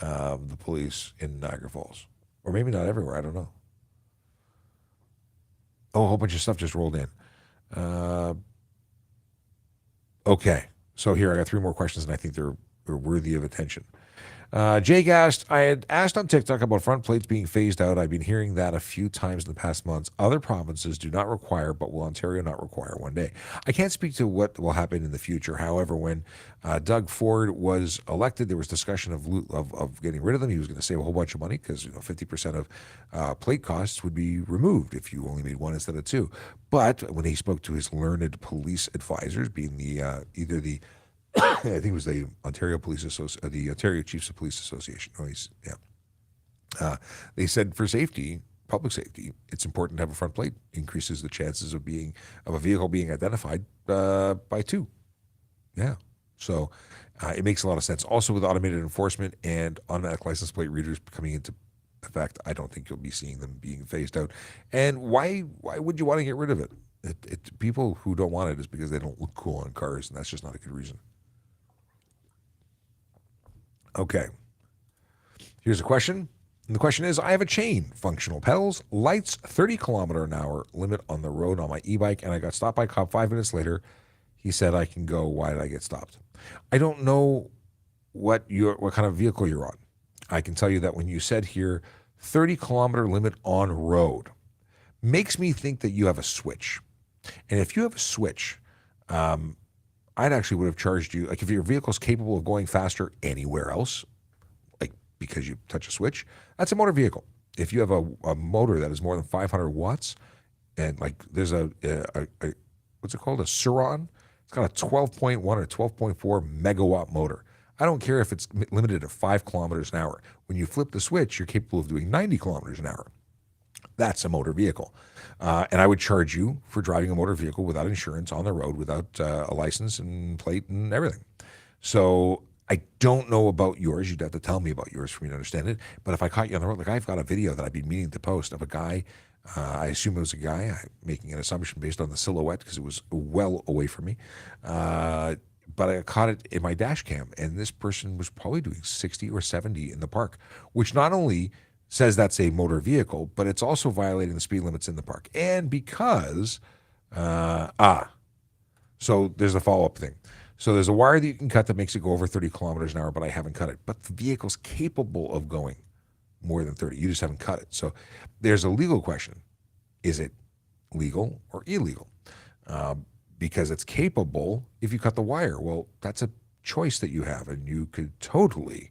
S1: the police in Niagara Falls. Or maybe not everywhere, I don't know. Oh, a whole bunch of stuff just rolled in. Okay, so here I got 3 more questions, and I think they're worthy of attention. Jake asked, I had asked on TikTok about front plates being phased out. I've been hearing that a few times in the past months. Other provinces do not require, but will Ontario not require one day? I can't speak to what will happen in the future. However, when Doug Ford was elected, there was discussion of getting rid of them. He was going to save a whole bunch of money because 50% of plate costs would be removed if you only made one instead of 2. But when he spoke to his learned police advisors, being the either the I think it was the Ontario the Ontario Chiefs of Police Association. They said for safety, public safety, it's important to have a front plate. Increases the chances of a vehicle being identified by 2. Yeah, so it makes a lot of sense. Also, with automated enforcement and automatic license plate readers coming into effect, I don't think you'll be seeing them being phased out. And why would you want to get rid of it? People who don't want it is because they don't look cool on cars, and that's just not a good reason. Okay. Here's a question. And the question is, I have a chain, functional pedals, lights, 30 kilometer an hour limit on the road on my e-bike, and I got stopped by a cop 5 minutes later. He said I can go. Why did I get stopped? I don't know what kind of vehicle you're on. I can tell you that when you said here, 30 kilometer limit on road, makes me think that you have a switch. And if you have a switch, I'd actually would have charged you, like if your vehicle's capable of going faster anywhere else, like because you touch a switch, that's a motor vehicle. If you have a motor that is more than 500 watts, and like there's a what's it called, a Suron, it's got a 12.1 or 12.4 megawatt motor. I don't care if it's limited to 5 kilometers an hour. When you flip the switch, you're capable of doing 90 kilometers an hour. That's a motor vehicle. And I would charge you for driving a motor vehicle without insurance on the road, without a license and plate and everything. So I don't know about yours. You'd have to tell me about yours for me to understand it. But if I caught you on the road, like I've got a video that I've been meaning to post of a guy, I assume it was a guy, I'm making an assumption based on the silhouette because it was well away from me. But I caught it in my dash cam, and this person was probably doing 60 or 70 in the park, which not only says that's a motor vehicle, but it's also violating the speed limits in the park. And because, so there's a follow-up thing. So there's a wire that you can cut that makes it go over 30 kilometers an hour, but I haven't cut it. But the vehicle's capable of going more than 30. You just haven't cut it. So there's a legal question. Is it legal or illegal? Because it's capable if you cut the wire. Well, that's a choice that you have, and you could totally,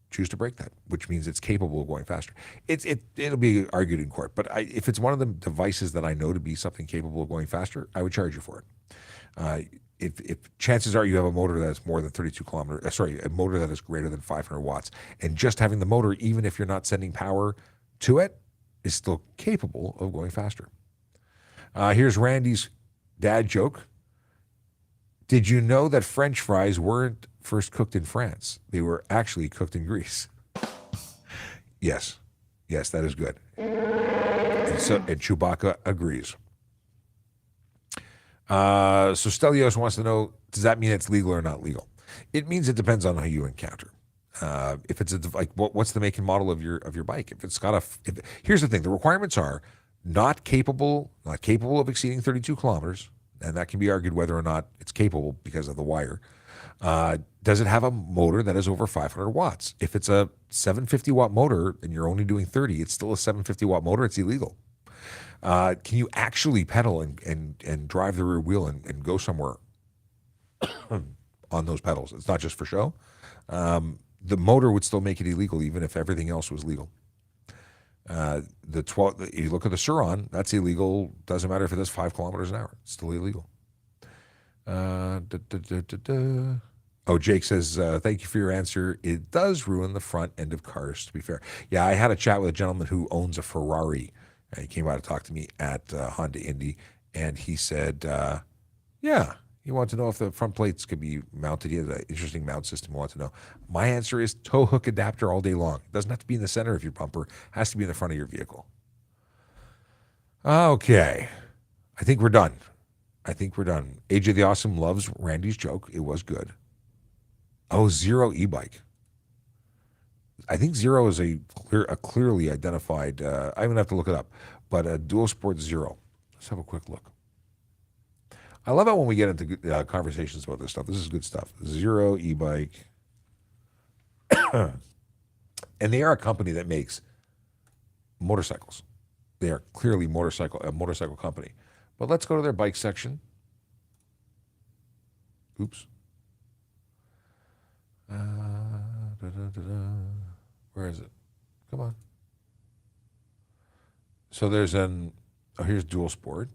S1: choose to break that, which means it's capable of going faster. It'll be argued in court, but if it's one of the devices that I know to be something capable of going faster, I would charge you for it. If chances are you have a motor that's more than 32 kilometers, a motor that is greater than 500 watts, and just having the motor, even if you're not sending power to it, is still capable of going faster. Here's Randy's dad joke. Did you know that French fries weren't first cooked in France? They were actually cooked in Greece. Yes. Yes, that is good. And Chewbacca agrees. So Stelios wants to know, does that mean it's legal or not legal? It means it depends on who you encounter. If it's what's the make and model of your bike? If it's got here's the thing: the requirements are not capable of exceeding 32 kilometers, and that can be argued whether or not it's capable because of the wire. Does it have a motor that is over 500 watts? If it's a 750 watt motor and you're only doing 30, it's still a 750 watt motor. It's illegal. Can you actually pedal and drive the rear wheel and go somewhere on those pedals? It's not just for show. The motor would still make it illegal even if everything else was legal. If you look at the Suron, that's illegal. Doesn't matter if it does 5 kilometers an hour. It's still illegal. Oh, Jake says, thank you for your answer. It does ruin the front end of cars, to be fair. Yeah, I had a chat with a gentleman who owns a Ferrari. He came out to talk to me at Honda Indy, and he said, yeah, he wanted to know if the front plates could be mounted. He had an interesting mount system he wanted to know. My answer is tow hook adapter all day long. It doesn't have to be in the center of your bumper. It has to be in the front of your vehicle. Okay. I think we're done. AJ the Awesome loves Randy's joke. It was good. Oh, Zero e-bike. I think Zero is a clearly identified, I even have to look it up, but a dual sport Zero. Let's have a quick look. I love it when we get into conversations about this stuff. This is good stuff. Zero e-bike. And they are a company that makes motorcycles. They are clearly a motorcycle company. But let's go to their bike section. Oops. Where is it? Come on. So there's here's dual sport.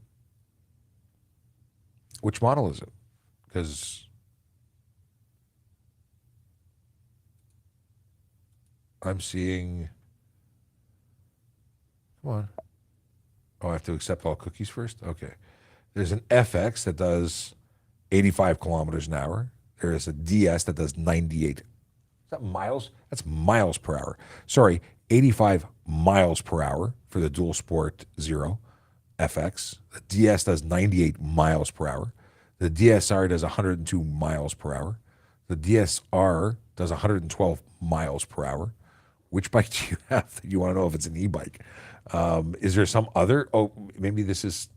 S1: Which model is it? Because I'm seeing, come on. Oh, I have to accept all cookies first? Okay. There's an FX that does 85 kilometers an hour. There is a DS that does 98. Is that miles? That's miles per hour. Sorry, 85 miles per hour for the Dual Sport Zero FX. The DS does 98 miles per hour. The DSR does 102 miles per hour. The DSR does 112 miles per hour. Which bike do you have that you want to know if it's an e-bike? Is there some other? Oh, maybe this is.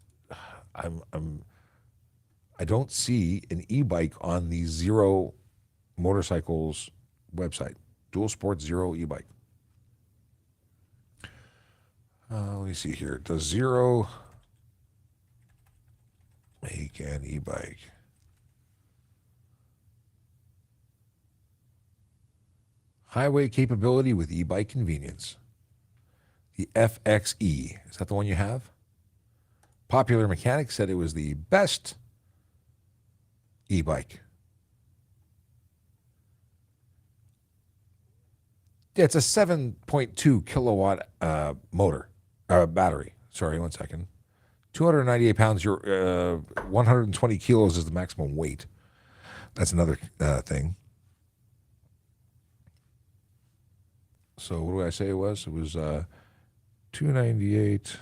S1: I don't see an e-bike on the Zero Motorcycles website. Dual Sport Zero e-bike. Let me see here. Does Zero make an e-bike? Highway capability with e-bike convenience. The FXE. Is that the one you have? Popular Mechanics said it was the best e-bike. Yeah, it's a 7.2 kilowatt motor, battery. Sorry, 1 second. 298 pounds, 120 kilos is the maximum weight. That's another thing. So what do I say it was? It was 298.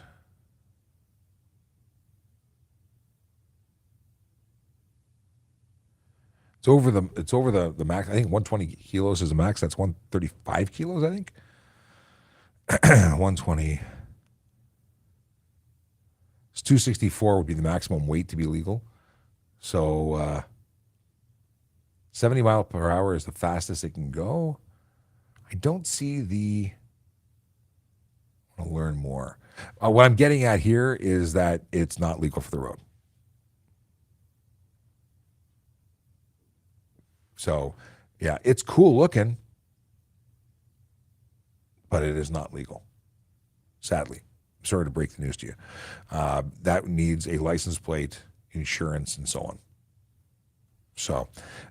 S1: It's over the max. I think 120 kilos is the max. That's 135 kilos, I think. 120. It's 264 would be the maximum weight to be legal. So 70 miles per hour is the fastest it can go. I don't see I want to learn more. What I'm getting at here is that it's not legal for the road. So, yeah, it's cool looking, but it is not legal, sadly. I'm sorry to break the news to you. That needs a license plate, insurance, and so on. So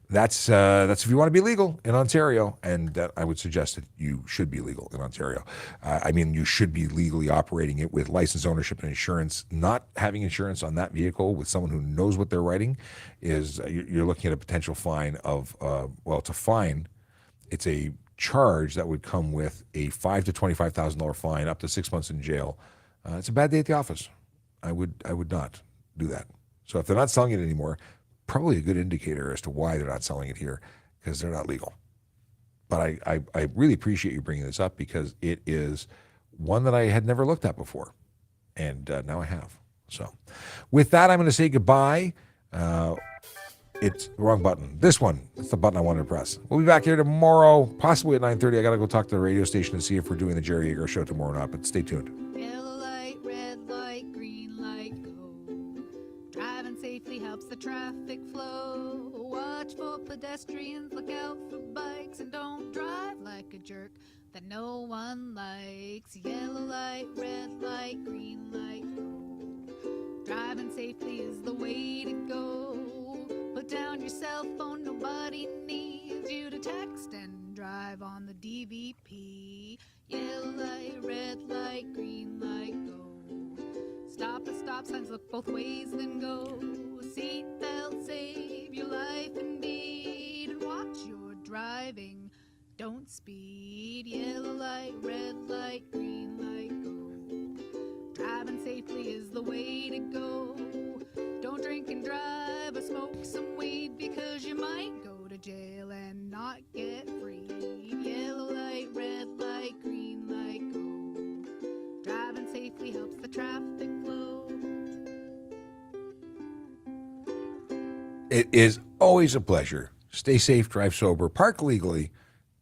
S1: that's if you want to be legal in Ontario, and I would suggest that you should be legal in Ontario. I mean, you should be legally operating it with license, ownership, and insurance. Not having insurance on that vehicle with someone who knows what they're writing is you're looking at a potential fine of it's a fine. It's a charge that would come with a $5,000 to $25,000 fine, up to 6 months in jail. It's a bad day at the office. I would not do that. So if they're not selling it anymore, probably a good indicator as to why they're not selling it here, because they're not legal. But I really appreciate you bringing this up, because it is one that I had never looked at before, and now I have. So with that, I'm going to say goodbye. It's the wrong button. This one, it's the button I wanted to press. We'll be back here tomorrow, possibly at 9:30. I got to go talk to the radio station and see if we're doing the Jerry Yeager show tomorrow or not, but stay tuned.
S2: Yellow light, red light, green light, go. Driving safely helps the traffic flow. Watch for pedestrians, look out for bikes, and don't drive like a jerk that no one likes. Yellow light, red light, green light, go. Driving safely is the way to go. Put down your cell phone, nobody needs you to text and drive on the DVP. Yellow light, red light, green light, go. Stop at stop signs, look both ways, then go. Seatbelt, save your life indeed, and watch your driving, don't speed. Yellow light, red light, green light, go. Driving safely is the way to go. Don't drink and drive or smoke some weed, because you might go to jail and not get free. Yellow light, red light, green light, go. Driving safely helps the traffic flow.
S1: It is always a pleasure. Stay safe, drive sober, park legally,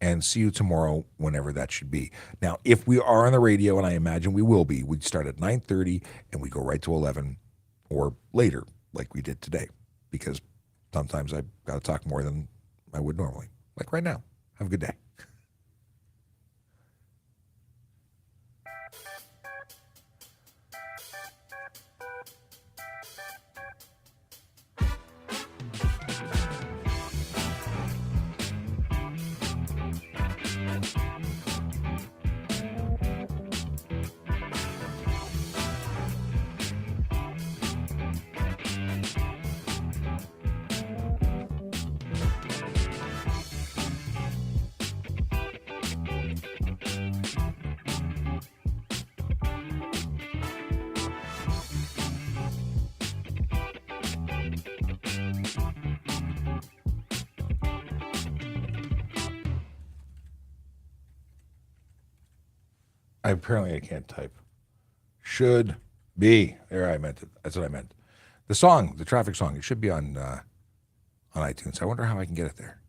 S1: and see you tomorrow whenever that should be. Now, if we are on the radio, and I imagine we will be, we'd start at 9:30 and we go right to 11 or later, like we did today, because sometimes I've got to talk more than I would normally, like right now. Have a good day. Apparently I can't type. Should be. There, I meant it. That's what I meant. The song, the traffic song, it should be on iTunes. I wonder how I can get it there.